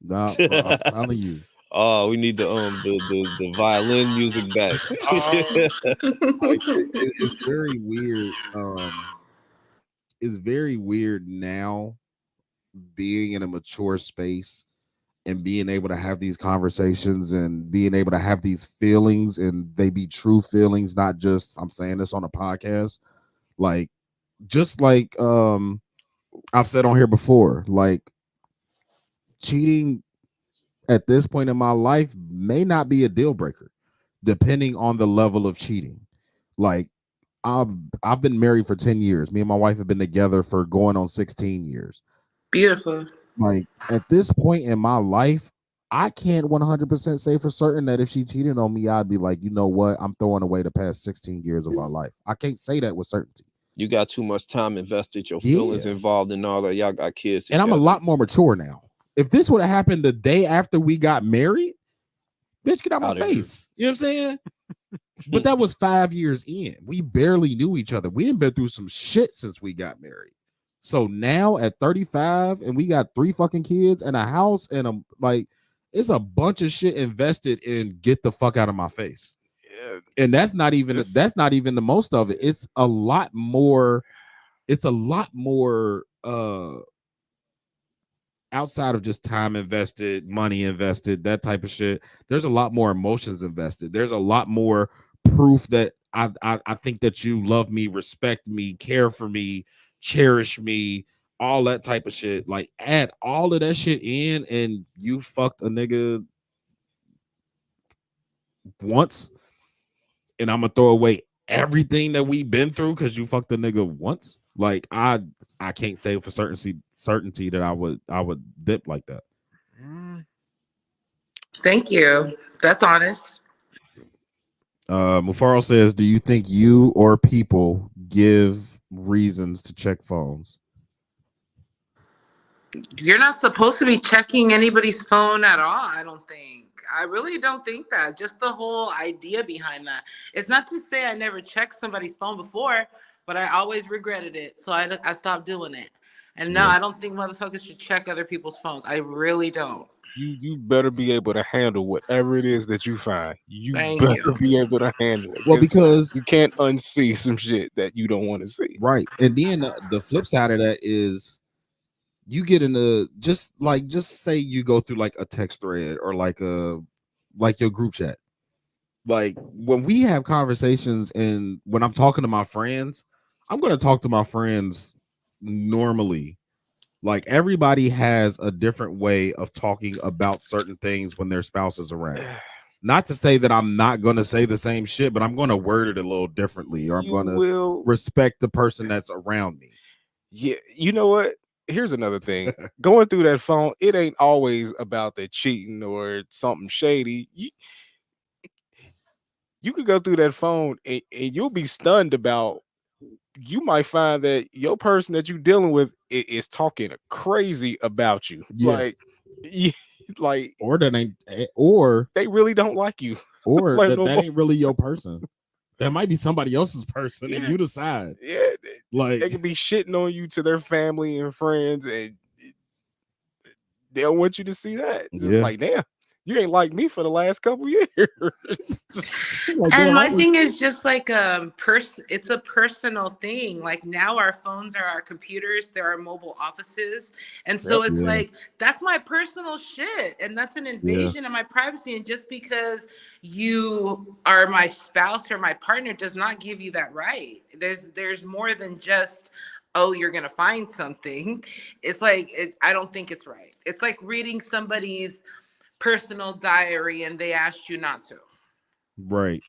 Nah, I'm telling you. Oh, we need the violin music back. It's very weird. It's very weird now being in a mature space and being able to have these conversations and being able to have these feelings and they be true feelings, not just I'm saying this on a podcast. Like, just like I've said on here before, like cheating at this point in my life may not be a deal breaker, depending on the level of cheating. Like I've been married for 10 years. Me and my wife have been together for going on 16 years. Beautiful. Like at this point in my life, I can't 100% say for certain that if she cheated on me, I'd be like, you know what? I'm throwing away the past 16 years of our life. I can't say that with certainty. You got too much time invested, your feelings involved in all that. Y'all got kids together. And I'm a lot more mature now. If this would have happened the day after we got married, bitch, get out my face. You know what I'm saying? But that was 5 years in. We barely knew each other. We done been through some shit since we got married. So now at 35 and we got 3 fucking kids and a house and it's a bunch of shit invested in get the fuck out of my face. Yeah. And that's not even the most of it. It's a lot more outside of just time invested, money invested, that type of shit. There's a lot more emotions invested. There's a lot more proof that I think that you love me, respect me, care for me, cherish me, all that type of shit. Like, add all of that shit in, and you fucked a nigga once, and I'm gonna throw away everything that we've been through because you fucked a nigga once. Like, I can't say for certainty that I would dip like that. Thank you. That's honest. Mufaro says, do you think you or people give reasons to check phones? You're not supposed to be checking anybody's phone at all, I don't think. I really don't think that. Just the whole idea behind that. It's not to say I never checked somebody's phone before, but I always regretted it. So I stopped doing it. And no, I don't think motherfuckers should check other people's phones. I really don't. You better be able to handle whatever it is that you find. You Thank better you. be able to handle it. Well, because you can't unsee some shit that you don't want to see. Right. And then the flip side of that is you get in the just say you go through like a text thread or like your group chat. Like when we have conversations and when I'm talking to my friends, I'm going to talk to my friends normally. Like everybody has a different way of talking about certain things when their spouse is around. Not to say that I'm not going to say the same shit, but I'm going to word it a little differently, or I'm going to respect the person that's around me. Yeah, you know what? Here's another thing. Going through that phone, it ain't always about the cheating or something shady. You could go through that phone and you'll be stunned about. You might find that your person that you're dealing with is talking crazy about you. Yeah. Like, or that ain't, or they really don't like you, or like, that ain't really your person. That might be somebody else's person, and you decide. Yeah, like they could be shitting on you to their family and friends, and they don't want you to see that. Just like, damn, you ain't like me for the last couple years. And my thing is just like it's a personal thing. Like now our phones are our computers, they're our mobile offices. And so it's like, that's my personal shit. And that's an invasion of my privacy. And just because you are my spouse or my partner does not give you that right. There's more than just, oh, you're going to find something. It's like, I don't think it's right. It's like reading somebody's personal diary and they asked you not to. Right.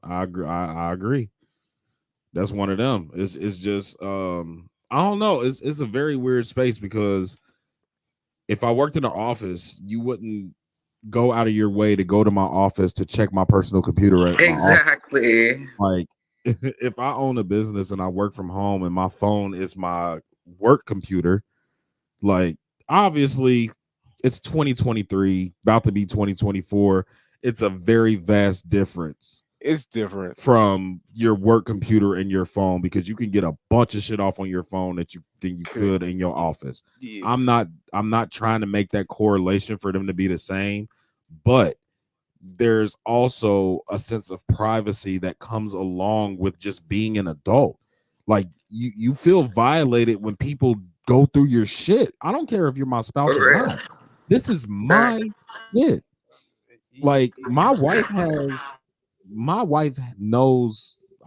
I agree. That's one of them. It's just I don't know. It's a very weird space because if I worked in an office, you wouldn't go out of your way to go to my office to check my personal computer at exactly. Like if I own a business and I work from home and my phone is my work computer, like obviously it's 2023, about to be 2024. It's a very vast difference. It's different from your work computer and your phone because you can get a bunch of shit off on your phone that you could in your office. Yeah. I'm not trying to make that correlation for them to be the same, but there's also a sense of privacy that comes along with just being an adult. Like you feel violated when people go through your shit. I don't care if you're my spouse or not. This is my shit. Like my wife knows.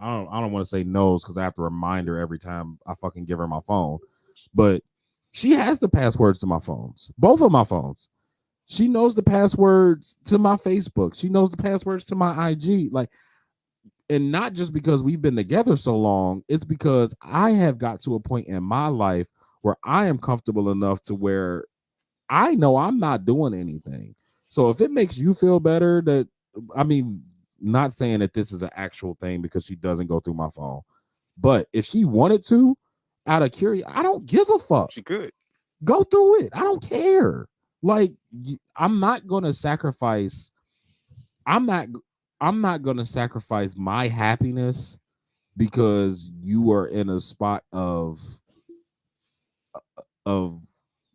I don't want to say knows because I have to remind her every time I fucking give her my phone. But she has the passwords to my phones, both of my phones. She knows the passwords to my Facebook. She knows the passwords to my IG. Like, and not just because we've been together so long, it's because I have got to a point in my life where I am comfortable enough to where I know I'm not doing anything. So if it makes you feel better that, I mean, not saying that this is an actual thing because she doesn't go through my phone, but if she wanted to, out of curiosity, I don't give a fuck. She could go through it. I don't care. Like, I'm not gonna sacrifice. I'm not gonna sacrifice my happiness because you are in a spot of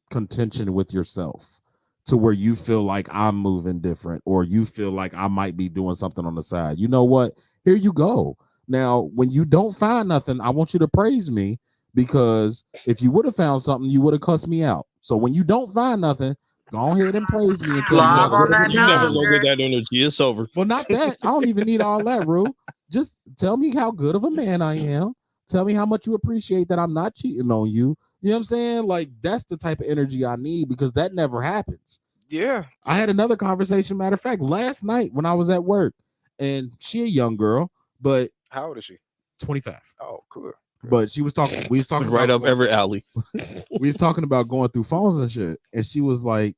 contention with yourself, to where you feel like I'm moving different or you feel like I might be doing something on the side. You know what? Here you go. Now, when you don't find nothing, I want you to praise me, because if you would have found something, you would have cussed me out. So when you don't find nothing, go ahead and praise me. You never go get that energy. It's over. Well, not that. I don't even need all that, Ru. Just tell me how good of a man I am. Tell me how much you appreciate that I'm not cheating on you. You know what I'm saying? Like, that's the type of energy I need because that never happens. Yeah. I had another conversation, matter of fact, last night when I was at work, and she a young girl, but How old is she? 25. Oh, cool. But she was talking, we was talking right about up every alley. we was talking about going through phones and shit. And she was like,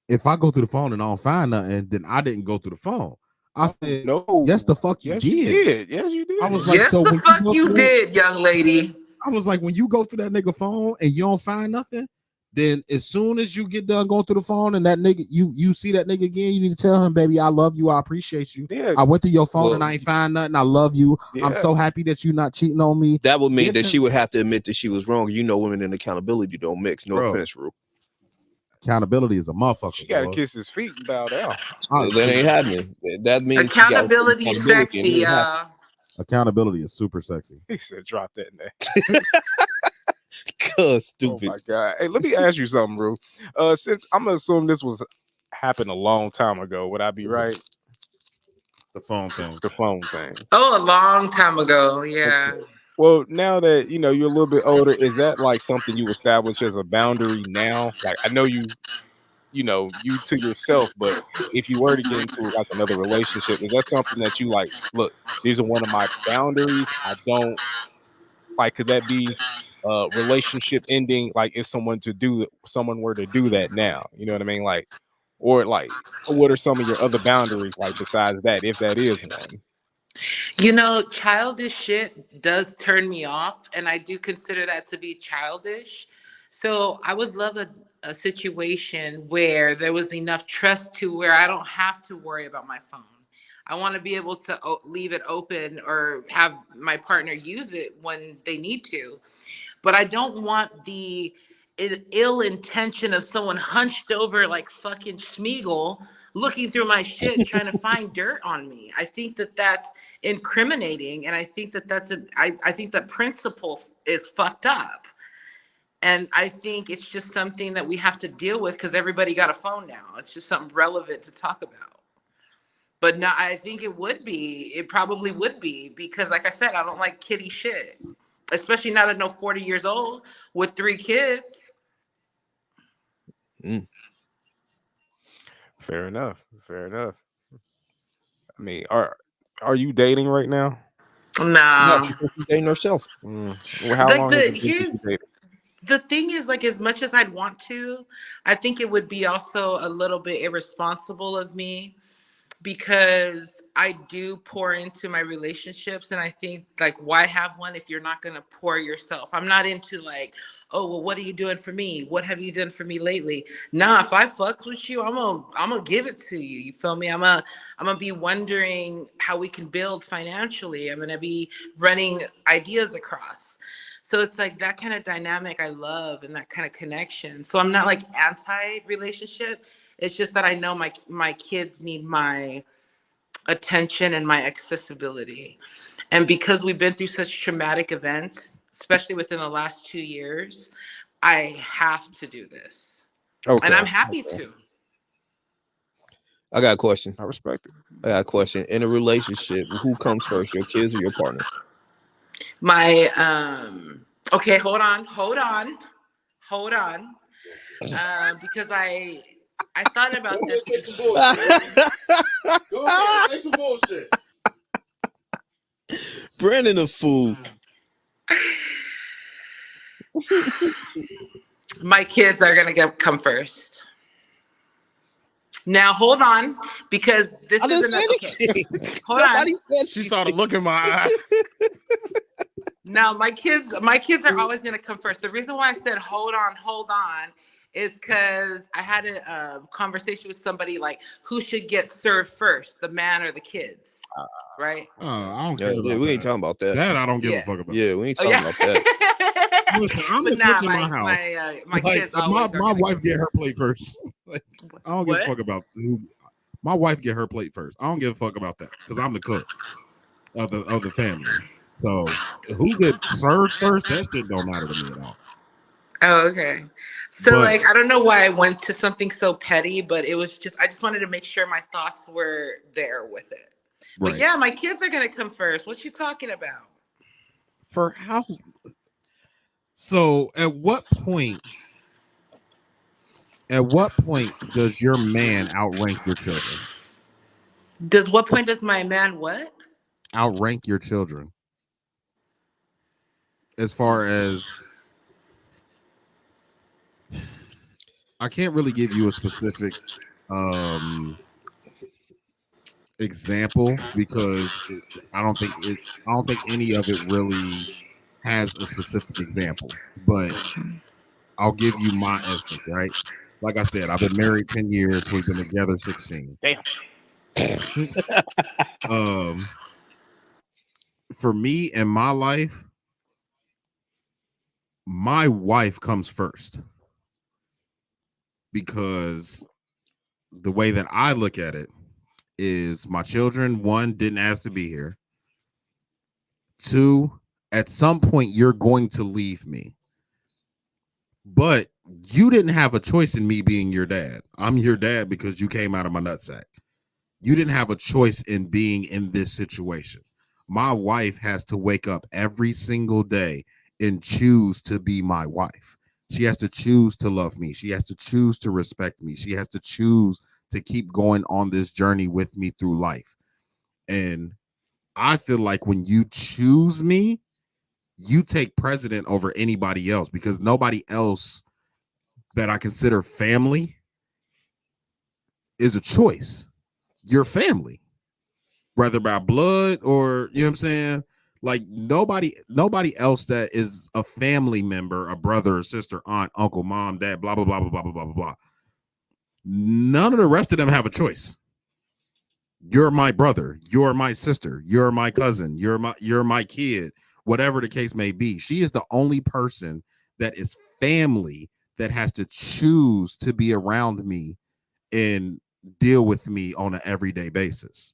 if I go through the phone and I don't find nothing, then I didn't go through the phone. I said, No. yes, the fuck you Yes, did. you did. Yes, you did. I was like, Yes, so the when fuck go you through- did, young lady. I was like, when you go through that nigga phone and you don't find nothing, then as soon as you get done going through the phone and that nigga, you see that nigga again, you need to tell him, baby, I love you, I appreciate you. Yeah. I went through your phone Well, and I ain't find nothing. I love you. I'm Yeah. so happy that you're not cheating on me. That would mean Give that him- she would have to admit that she was wrong. You know, women and accountability don't mix. No Bro. offense, Ru. Accountability is a motherfucker. She got to dog. kiss his feet and bow down. That ain't happening. That means she got Accountability and sexy, it ain't happening. y'all. Accountability is super sexy. He said, drop that name. Cuz stupid. Oh my God. Hey, let me ask you something, Ru. Since I'm gonna assume this was happened a long time ago, would I be right? The phone thing. The phone thing. Oh, a long time ago. Yeah. Okay. Well, now that you know you're a little bit older, is that like something you establish as a boundary now? Like I know you know, you to yourself, but if you were to get into like another relationship, is that something that you like, look, these are one of my boundaries. I don't like, could that be relationship ending? Like if someone were to do that now, you know what I mean? Like, or like, what are some of your other boundaries like besides that, if that is one? You know, childish shit does turn me off, and I do consider that to be childish. So I would love a situation where there was enough trust to where I don't have to worry about my phone. I want to be able to leave it open or have my partner use it when they need to. But I don't want the ill intention of someone hunched over like fucking Schmeagle looking through my shit trying to find dirt on me. I think that that's incriminating, and I think that I think that principle is fucked up. And I think it's just something that we have to deal with because everybody got a phone now. It's just something relevant to talk about. But no, I think it probably would be because like I said, I don't like kitty shit. Especially not at no 40 years old with 3 kids. Fair enough. Fair enough. I mean, are you dating right now? Nah. She's dating herself. Well, how long has it been since you dated? The thing is, like, as much as I'd want to, I think it would be also a little bit irresponsible of me because I do pour into my relationships. And I think, like, why have one if you're not going to pour yourself? I'm not into like, oh, well, what are you doing for me? What have you done for me lately? Nah, if I fuck with you, I'm gonna give it to you. You feel me? I'm gonna be wondering how we can build financially. I'm gonna be running ideas across. So it's like that kind of dynamic I love and that kind of connection. So I'm not like anti-relationship. It's just that I know my kids need my attention and my accessibility. And because we've been through such traumatic events, especially within the last 2 years, I have to do this. Okay. And I'm happy to. I got a question. I respect it. I got a question. In a relationship, who comes first, your kids or your partner? My okay, hold on. Because I thought about this. Go ahead, say some bullshit. Brandon a fool. My kids are gonna come first. Now hold on, because this I didn't is say okay. Hold on. Said She saw the look in my eye. Now my kids are always gonna come first. The reason why I said hold on is because I had a conversation with somebody like who should get served first, the man or the kids, right? Oh, I don't care. Yeah, we ain't talking about that. That I don't give a fuck about. Yeah, we ain't talking about that. Listen, I'm But the cook in my house. my kids always my wife get her plate first. Like, I don't give a fuck about who. My wife get her plate first. I don't give a fuck about that because I'm the cook of the family. So who gets served first? That shit don't matter to me at all. Oh, okay. So like I don't know why I went to something so petty, but it was just I just wanted to make sure my thoughts were there with it. Right. But yeah, my kids are gonna come first. What you talking about? For how? So at what point does your man outrank your children? What point does my man what? Outrank your children. As far as I can't really give you a specific example because I don't think any of it really has a specific example, but I'll give you my instance, right? Like I said, I've been married 10 years, we've been together 16. Damn. For me in my life, my wife comes first because the way that I look at it is my children, one, didn't ask to be here. Two, at some point you're going to leave me. But you didn't have a choice in me being your dad. I'm your dad because you came out of my nutsack. You didn't have a choice in being in this situation. My wife has to wake up every single day and choose to be my wife. She has to choose to love me. She has to choose to respect me. She has to choose to keep going on this journey with me through life. And I feel like when you choose me, you take precedent over anybody else because nobody else that I consider family is a choice. Your family, whether by blood or, you know what I'm saying? Like nobody else that is a family member, a brother or sister, aunt, uncle, mom, dad, blah, blah, blah, blah, blah, blah, blah, blah. None of the rest of them have a choice. You're my brother. You're my sister. You're my cousin. You're my kid, whatever the case may be. She is the only person that is family that has to choose to be around me and deal with me on an everyday basis.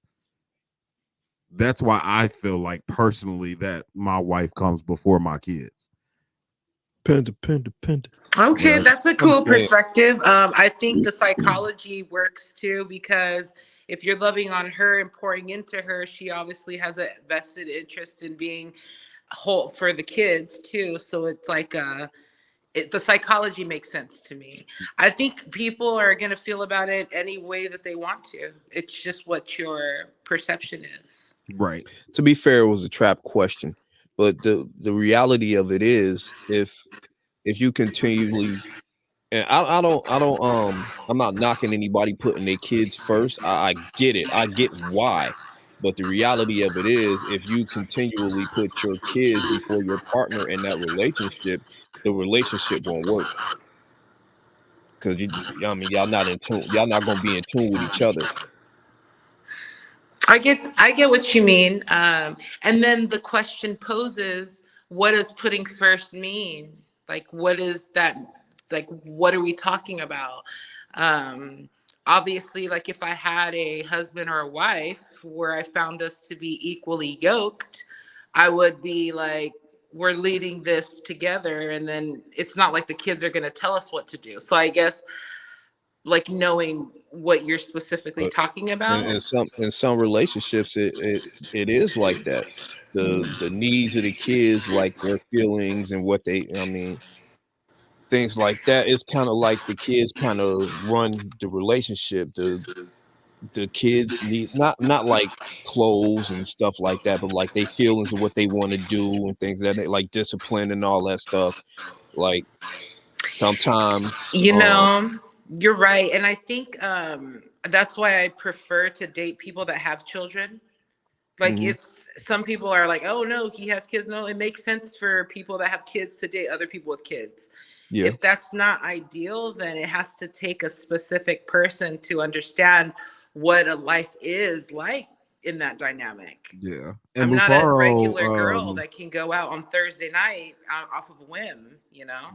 That's why I feel like personally that my wife comes before my kids. Panda. Okay, Yeah. that's a cool perspective. I think the psychology works too because if you're loving on her and pouring into her, she obviously has a vested interest in being whole for the kids too. So it's like the psychology makes sense to me. I think people are going to feel about it any way that they want to. It's just what your perception is. Right. To be fair, it was a trap question, but the reality of it is, if you continually, and I'm not knocking anybody putting their kids first. I get it. I get why. But the reality of it is, if you continually put your kids before your partner in that relationship, the relationship won't work. Because y'all not in tune. Y'all not gonna be in tune with each other. I get what you mean. And then the question poses, what does putting first mean? Like, what is that? Like, what are we talking about? Obviously, like if I had a husband or a wife where I found us to be equally yoked, I would be like, we're leading this together. And then it's not like the kids are going to tell us what to do. So I guess like knowing what you're specifically talking about. In some relationships, it is like that. The needs of the kids, like their feelings and what they, things like that. It's kind of like the kids kind of run the relationship. The kids need not like clothes and stuff like that, but like they feelings of what they want to do and things that they like, discipline and all that stuff. Like sometimes, you're right. And I think that's why I prefer to date people that have children. Like it's some people are like, oh no, he has kids. No, it makes sense for people that have kids to date other people with kids. Yeah. If that's not ideal, then it has to take a specific person to understand what a life is like in that dynamic. Yeah. And I'm not a regular girl that can go out on Thursday night off of a whim,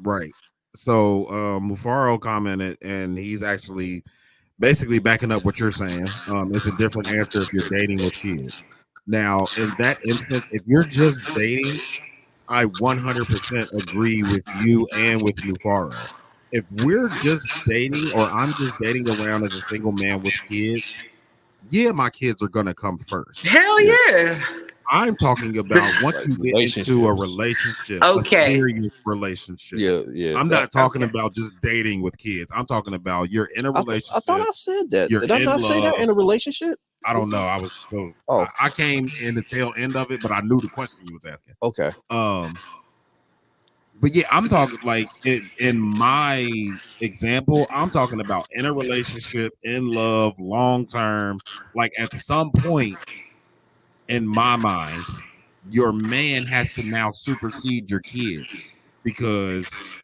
Right. So Mufaro commented, and he's actually basically backing up what you're saying. It's a different answer if you're dating with kids. Now, in that instance, if you're just dating, I 100% agree with you and with Mufaro. If we're just dating, or I'm just dating around as a single man with kids, yeah, my kids are gonna come first. Hell yeah. I'm talking about once Like you get into a relationships. relationship, a serious relationship. Yeah. I'm not talking about just dating with kids. I'm talking about you're in a relationship. I thought I said that. You're Did I in not say that love. in a relationship? I don't know. I was so I came in the tail end of it, but I knew the question you was asking. Okay. But yeah, I'm talking like in my example, I'm talking about in a relationship, in love, long term. Like at some point in my mind, your man has to now supersede your kids because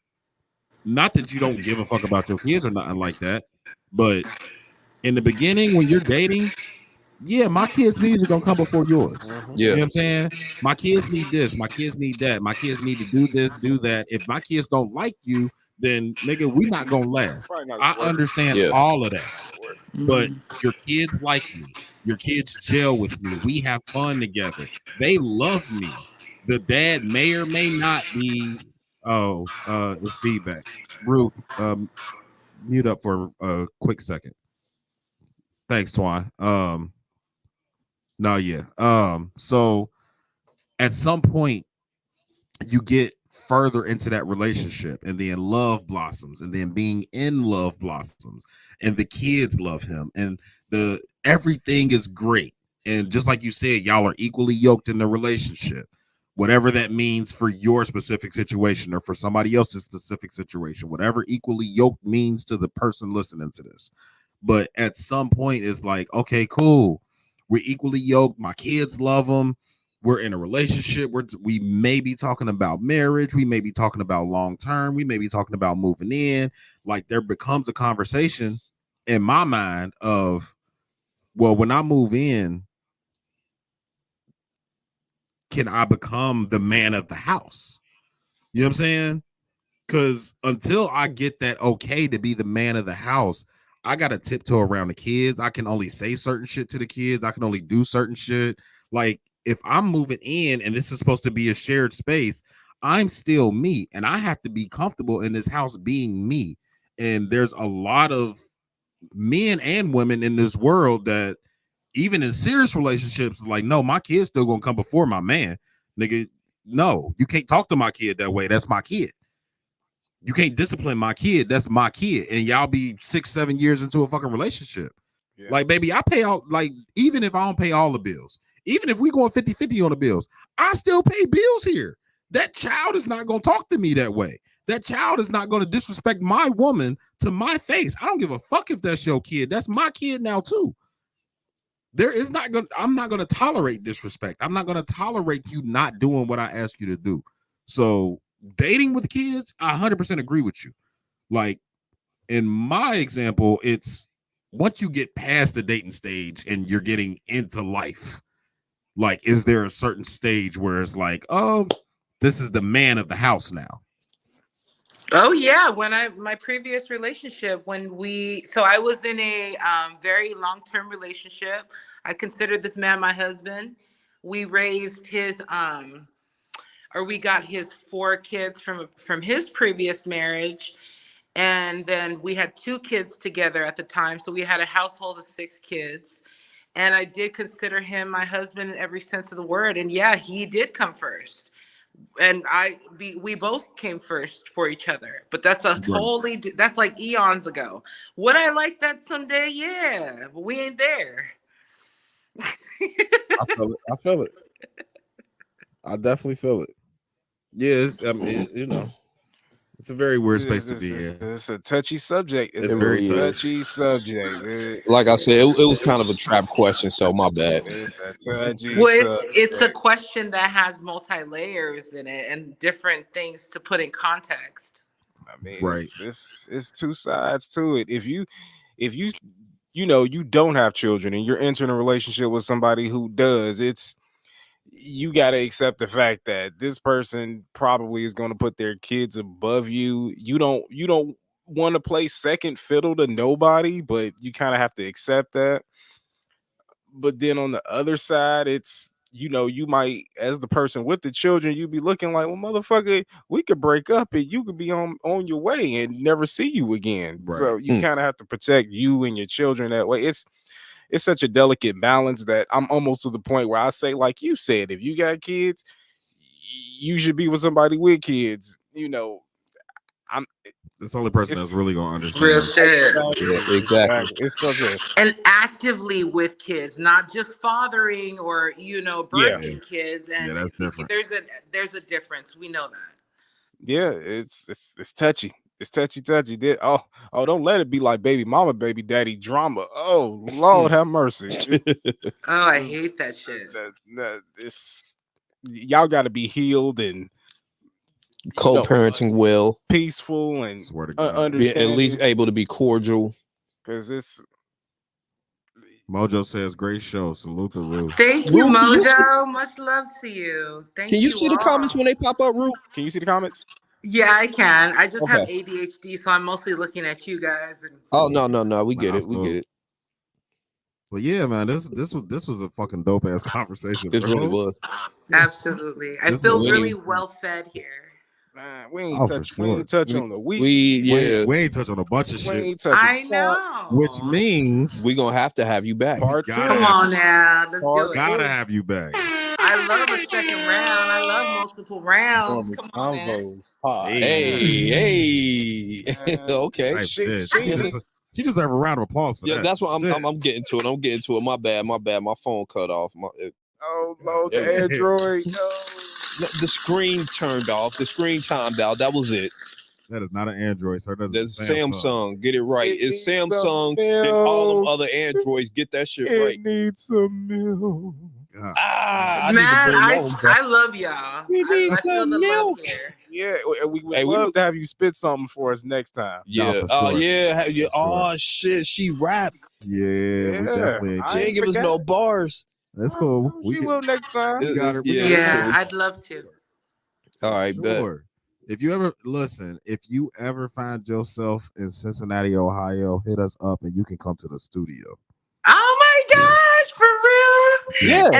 not that you don't give a fuck about your kids or nothing like that, but in the beginning when you're dating, yeah, my kids' needs are gonna come before yours. You know what I'm saying? My kids need this, my kids need that, my kids need to do this, do that. If my kids don't like you, then nigga, we not gonna last. I understand all of that. But your kids like me, your kids gel with me, we have fun together, they love me. The dad may or may not be it's feedback. Ru, mute up for a quick second. Thanks, Twan. No, yeah. So at some point you get further into that relationship, and then love blossoms, and then being in love blossoms, and the kids love him, and the everything is great. And just like you said, y'all are equally yoked in the relationship, whatever that means for your specific situation or for somebody else's specific situation, whatever equally yoked means to the person listening to this. But at some point it's like, okay, cool, we're equally yoked, my kids love them, we're in a relationship, we may be talking about marriage, we may be talking about long term, we may be talking about moving in. Like there becomes a conversation in my mind of, well, when I move in, can I become the man of the house? You know what I'm saying? Because until I get that okay to be the man of the house, I gotta tiptoe around the kids. I can only say certain shit to the kids. I can only do certain shit. Like if I'm moving in and this is supposed to be a shared space, I'm still me, and I have to be comfortable in this house being me. And there's a lot of men and women in this world that even in serious relationships, like, no, my kid's still gonna come before my man. Nigga, no, you can't talk to my kid that way. That's my kid. You can't discipline my kid. That's my kid. And y'all be 6-7 years into a fucking relationship. Yeah. Like, baby, I pay all, like, even if I don't pay all the bills, even if we going 50-50 on the bills, I still pay bills here. That child is not going to talk to me that way. That child is not going to disrespect my woman to my face. I don't give a fuck if that's your kid. That's my kid now too. I'm not going to tolerate disrespect. I'm not going to tolerate you not doing what I ask you to do. So dating with kids, I 100% agree with you. Like in my example, it's once you get past the dating stage and you're getting into life, like, is there a certain stage where it's like, oh, this is the man of the house now? Oh yeah, my previous relationship, so I was in a very long-term relationship. I considered this man my husband. We raised we got his 4 kids from his previous marriage, and then we had 2 kids together at the time. So we had a household of 6 kids, and I did consider him my husband in every sense of the word. And yeah, he did come first. And we both came first for each other, but that's that's like eons ago. Would I like that someday? Yeah, but we ain't there. I feel it. I definitely feel it. Yes, I mean, you know, it's a very weird space to be in. It's a touchy subject. It's a very touchy subject. Like I said, it was kind of a trap question, so my bad. It's a touchy it's a question that has multi-layers in it and different things to put in context. I mean, right. It's 2 sides to it. If you you don't have children and you're entering a relationship with somebody who does, you got to accept the fact that this person probably is going to put their kids above you. You don't want to play second fiddle to nobody, but you kind of have to accept that. But then on the other side, it's, you might, as the person with the children, you be looking like, well, motherfucker, we could break up and you could be on your way and never see you again. Right. So you kind of have to protect you and your children that way. it's such a delicate balance that I'm almost to the point where I say, like you said, if you got kids, you should be with somebody with kids. You know, I'm That's the only person that's it's really gonna understand. Real shit. Yeah, exactly. It's such a And actively with kids, not just fathering or Yeah. birthing kids. And Yeah, that's different. there's a difference. We know that. yeah, it's touchy. It's touchy. Oh, don't let it be like baby mama, baby daddy drama. Oh, Lord have mercy. Oh, I hate that shit. It's y'all got to be healed and Co-parenting well, peaceful and Swear to God. be understanding. at least able to be cordial. Because it's Mojo says, "Great show. Salute the Ru." Thank you, Ru, can you Mojo. Much love to you. Thank Can you see the all. comments when they pop up, Ru? can you see the comments? Yeah, I can. I just have Okay. ADHD, so I'm mostly looking at you guys. And Oh no, we get Nah, it, we cool. get it. But yeah, man, this was a fucking dope ass conversation. This bro. really was. absolutely, I This feel is- really well fed here. Nah, we ain't Oh, for touch. We ain't touch on the week. We ain't touch on a bunch of We shit, ain't touch. I know. which means We gonna have to have you back. part gotta two. Come on now, let's do it. gotta have you back. I love a second round. I love multiple rounds. Come on now. Convos pod. Hey. Okay. Type She- shit. She deserves a round of applause for Yeah, that. that's what Shit. I'm getting to it. I'm getting to it. My bad. My phone cut off. Oh Lord, the Yeah. Android. The screen turned off. The screen timed out. That was it. That is not an Android, sir. That is That's a Samsung. Samsung. Get it right. It It's needs some Samsung and all them milk. other Androids. Get that shit It right. needs some milk. God. I Man, need to bring that one back. I love y'all. We need I feel some the milk. love here. Yeah, we would Hey, we love look- to have you spit something for us next time. Yeah. for Oh sure. yeah. Yeah. For Oh shit. She rapped. Yeah, we Yeah, definitely. I She ain't ain't give us no forgot. bars. That's cool. We We can, will next time. we got it. We Yeah, got it. Yeah, cool. I'd love to. All right, bet. Sure. If you ever find yourself in Cincinnati, Ohio, hit us up and you can come to the studio. Oh my gosh, for real? Yeah,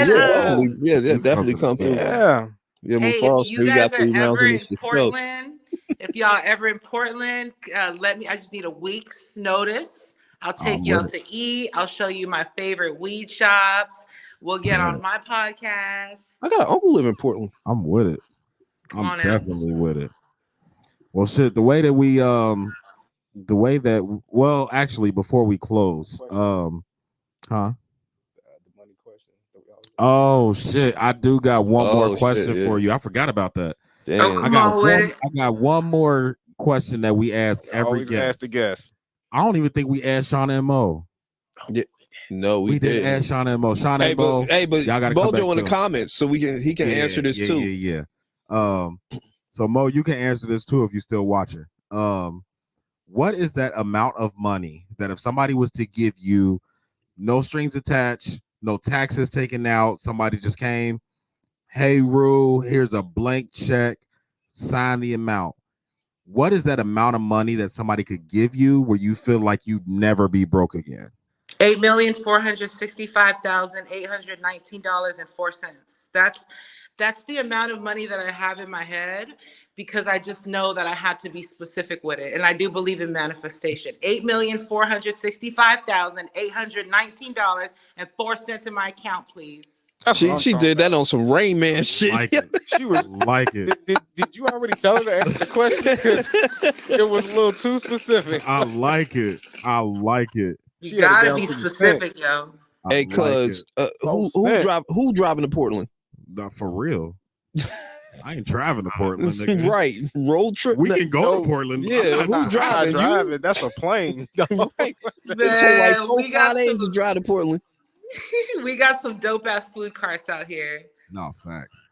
And, definitely come through. Yeah. Yeah, Hey, Mufaro if you said we guys got are 3 rounds ever in in this show. Portland, if y'all ever in Portland, let me. I just need a week's notice. I'll take I'm y'all with to eat. I'll show you my favorite weed shops. We'll get Yeah. on my podcast. I got an uncle live in Portland. I'm with it. Come I'm on now. definitely with it. Well, shit. Actually, before we close, huh? The money question. Oh shit! I do got one Oh, more shit, question yeah. for you. I forgot about that. Damn. Oh, I come got on with one. it. I got one more question that we ask every Always guest. ask the guest. I don't even think we asked Sean and Mo. No, we didn't didn't. ask Sean and Mo. Sean Hey, and Mo. but y'all gotta come back Bojo in the to him. comments, so he can answer this too. Yeah. So Mo, you can answer this too if you're still watching. What is that amount of money that if somebody was to give you, no strings attached, no taxes taken out, somebody just came, hey Ru, here's a blank check, sign the amount. What is that amount of money that somebody could give you where you feel like you'd never be broke again? $8,465,819.04. That's the amount of money that I have in my head because I just know that I had to be specific with it. And I do believe in manifestation. $8,465,819.04 in my account, please. That's what I'm She talking did that about. on some Rain Man shit. Like it. She was Like it. Did you already tell her to answer the question? 'Cause it was a little too specific. I like it. I like it. You She had it gotta down be to the specific, yo. I Hey, like cuz it. who Cent. driving to Portland? Not for real. I ain't driving to Portland, nigga. Right, road trip. We can go No. to Portland. Yeah, I'm who not- driving? You? Driving. That's a plane. Right. It take like Man, 4 we got 5 days to some, drive to Portland. we got some dope ass food carts out here. No, facts.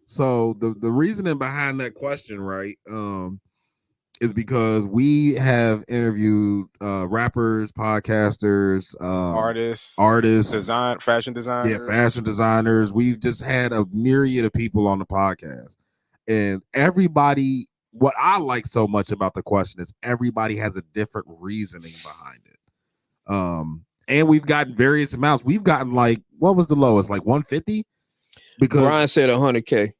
So the reasoning behind that question, right, is because we have interviewed rappers, podcasters, Artists, fashion designers. yeah, fashion designers. We've just had a myriad of people on the podcast, and everybody. What I like so much about the question is everybody has a different reasoning behind it. And we've gotten various amounts. We've gotten like, what was the lowest? Like 150. Because Brian said 100K.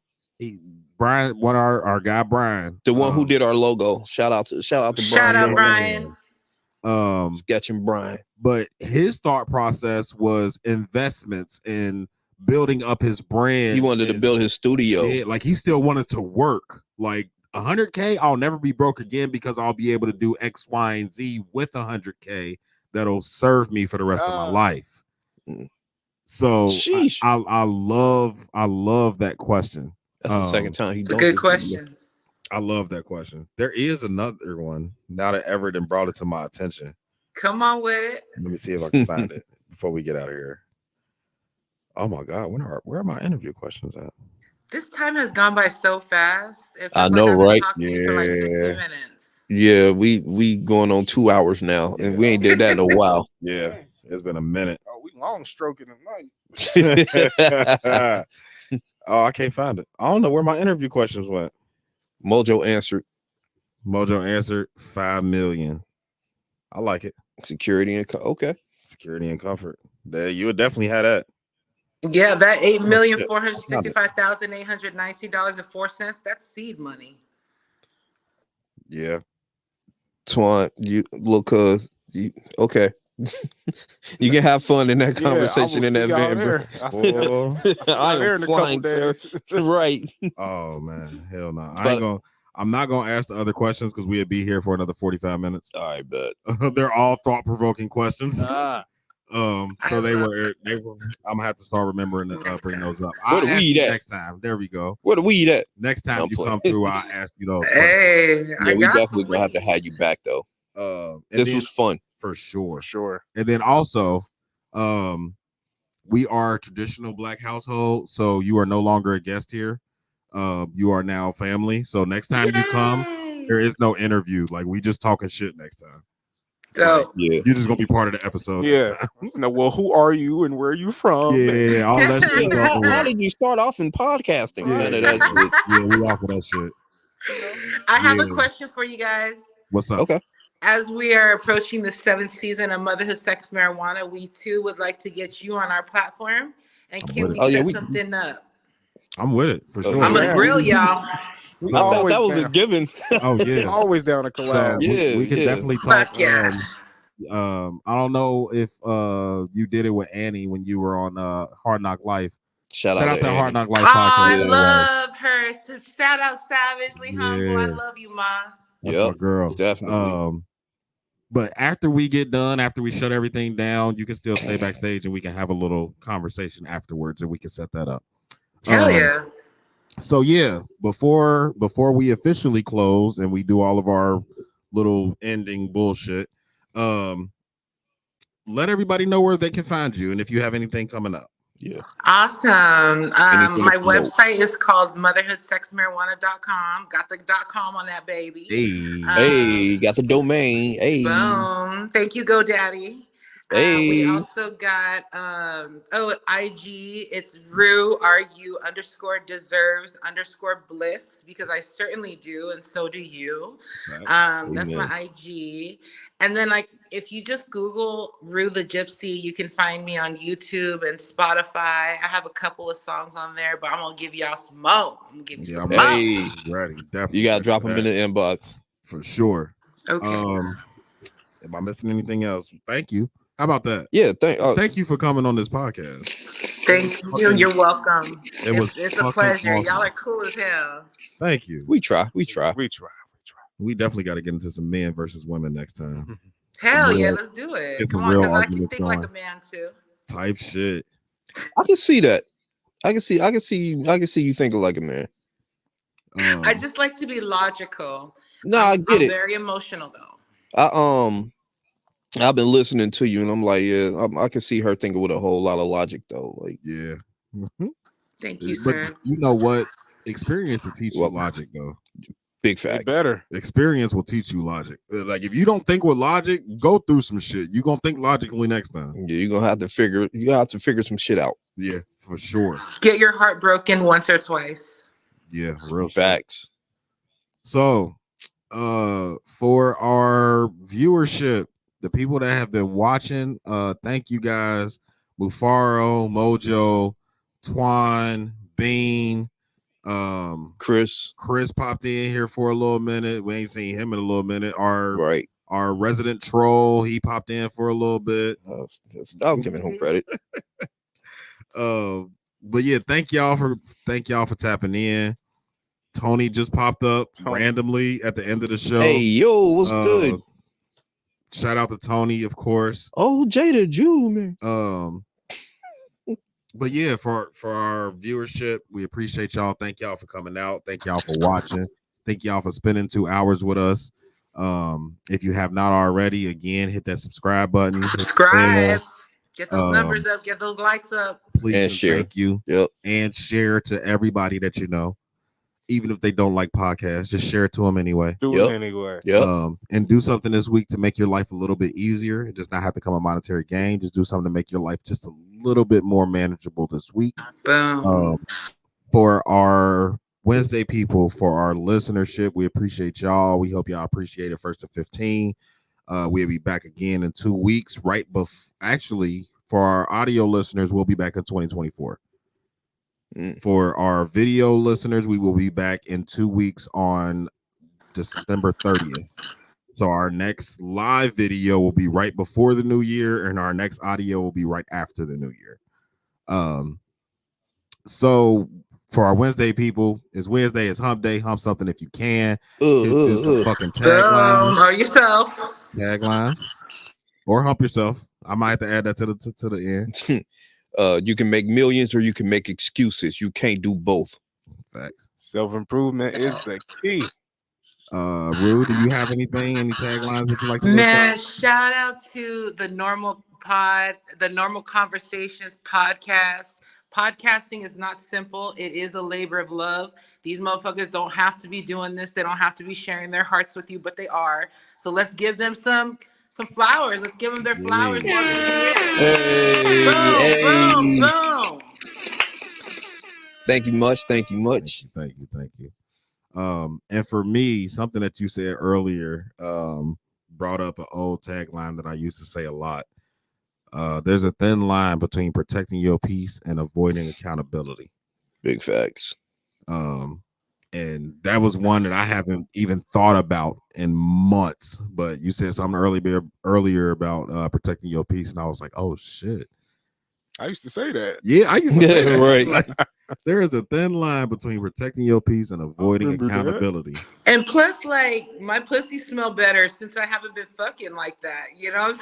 Brian, our guy Brian, The one who did our logo. Shout out to Shout out, Brian. Brian. Sketching Brian. But his thought process was investments in building up his brand. He wanted to build his studio. Yeah, like he still wanted to work. Like 100K, I'll never be broke again because I'll be able to do X, Y, and Z with 100K that'll serve me for the rest of my life. So I love that question. That's the second time It's a good question. I love that question. There is another one now that Everett brought it to my attention. Come on with it. Let me see if I can find it before we get out of here. Oh my God, where are my interview questions at? This time has gone by so fast. I know, right? Yeah. For like 15 minutes. Yeah, we going on 2 hours now, and we ain't did that in a while. Yeah, it's been a minute. Oh, we long stroking tonight. Oh, I can't find it. I don't know where my interview questions went. Mojo answered 5 million. I like it. Security and okay. Security and comfort. There, you would definitely have that. Yeah, that $8,465,819.04. That's seed money. Yeah. Twan, you look, you okay. You can have fun in that conversation in that van, bro. I am flying, right? Oh man, hell no. I'm not gonna ask the other questions because we'd be here for another 45 minutes. I bet. They're all thought-provoking questions. So they were. I'm gonna have to start remembering to bring those up. Where the weed at next time? There we go. Where the weed at? Next time you come through, I'll ask you those. Hey, yeah, we definitely gonna have to have you back though. This was fun for sure. And then also, we are a traditional Black household, so you are no longer a guest here. You are now family. So next time you come, there is no interview. Like we just talking shit next time. So yeah, you're just gonna be part of the episode. Yeah. No, well, who are you and where are you from? Yeah, all that shit. How did you start off in podcasting? None of that shit. Yeah, we off with that shit. I have a question for you guys. What's up? Okay. As we are approaching the 7th season of Motherhood, Sex, Marijuana, we too would like to get you on our platform. And can we set something up? I'm with it for sure. I'm gonna grill y'all. I thought that was a given. Oh yeah, always down to collab. So we can definitely talk. Fuck yeah. I don't know if you did it with Annie when you were on Hard Knock Life. Shout out to Hard Knock Life podcast. I podcast. love her. Shout out Savagely Humble. I love you, Ma. That's my girl. Definitely. But after we get done, after we shut everything down, you can still stay backstage and we can have a little conversation afterwards and we can set that up. Hell yeah. So yeah, before we officially close and we do all of our little ending bullshit, let everybody know where they can find you and if you have anything coming up. Yeah. Awesome. My website is called motherhoodsexmarijuana.com. Got the .com on that baby. Hey, got the domain. Hey. Boom. Thank you, GoDaddy. Hey. We also got IG. It's Ru _deserves_bliss because I certainly do, and so do you. That's my IG. And then if you just Google Ru the Gypsy, you can find me on YouTube and Spotify. I have a couple of songs on there, but I'm gonna give y'all some more. I'm gonna give you some more. Ready, definitely. You gotta drop them in the inbox for sure. Okay. Am I missing anything else? Thank you. How about that? Yeah, thank you for coming on this podcast. Thank you. You're welcome. It's a pleasure. Awesome. Y'all are cool as hell. Thank you. We try. We definitely got to get into some men versus women next time. Hell yeah, let's do it. Come on, because I can think like a man too. Type shit. I can see that. I can see you thinking like a man. I just like to be logical. No, I get it. Very emotional though. I've been listening to you, and I'm like, yeah, I can see her thinking with a whole lot of logic, though. Like, yeah. Thank you, sir. But you know what? Experience will teach you logic, though. Big fact. Better. Experience will teach you logic. Like, if you don't think with logic, go through some shit. You're gonna think logically next time. Yeah, you're gonna have to figure some shit out. Yeah, for sure. Get your heart broken once or twice. Yeah, real facts. So, for our viewership, the people that have been watching, thank you guys. Mufaro, Mojo, Twan, Bean, Chris popped in here for a little minute. We ain't seen him in a little minute. Our Our resident troll, he popped in for a little bit. I'm giving him credit. But yeah, thank y'all for tapping in. Tony just popped up randomly at the end of the show. Hey, yo, what's good? Shout out to Tony, of course. Oh, Jada Jew, man. But yeah, for our viewership, we appreciate y'all. Thank y'all for coming out. Thank y'all for watching. Thank y'all for spending 2 hours with us. If you have not already, again, hit that subscribe button. Subscribe. Get those numbers up. Get those likes up. Please and share. Thank you. Yep. And share to everybody that you know. Even if they don't like podcasts, just share it to them anyway. Do it anyway. Yep. And do something this week to make your life a little bit easier. It does not have to come a monetary gain. Just do something to make your life just a little bit more manageable this week. Boom. For our Wednesday people, for our listenership, we appreciate y'all. We hope y'all appreciate it 1st to 15. We'll be back again in 2 weeks. Actually, for our audio listeners, we'll be back in 2024. For our video listeners, we will be back in 2 weeks on December 30th. So our next live video will be right before the new year, and our next audio will be right after the new year. So for our Wednesday people, it's Wednesday, it's hump day. Hump something if you can. Fucking taglines. Or yourself. Taglines. Or hump yourself. I might have to add that to the end. You can make millions or you can make excuses. You can't do both. Facts. Self-improvement is the key. Ru, do you have anything, any taglines that you like to Man, shout out to the Normal Conversations podcast. Podcasting is not simple. It is a labor of love. These motherfuckers don't have to be doing this. They don't have to be sharing their hearts with you, but they are. So let's give them some flowers. Let's give them their flowers. Boom, boom, boom. Thank you much. Thank you. And for me, something that you said earlier brought up an old tagline that I used to say a lot. There's a thin line between protecting your peace and avoiding accountability. Big facts. And that was one that I haven't even thought about in months. But you said something earlier about protecting your peace, and I was like, oh shit. I used to say that. Yeah, I used to say that. Right. Like, there is a thin line between protecting your peace and avoiding accountability. And plus, like, my pussy smell better since I haven't been fucking like that. You know what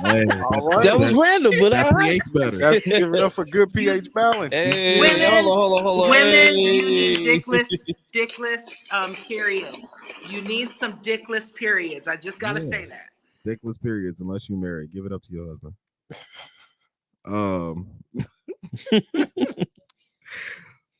I'm saying? Hey, all right. That was random, but that all right. pH better. That's giving up a good pH balance. Hey, Women, hold on. Women, you need dickless periods. You need some dickless periods. I just gotta say that. Dickless periods, unless you're married. Give it up to your husband.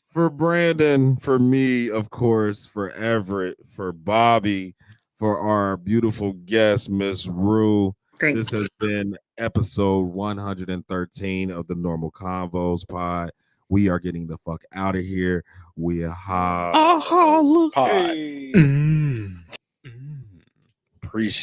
For Brandon, for me, of course, for Everett, for Bobby, for our beautiful guest, Miss Ru. This has been episode 113 of the Normal Convos pod. We are getting the fuck out of here. We are look. Hey. appreciate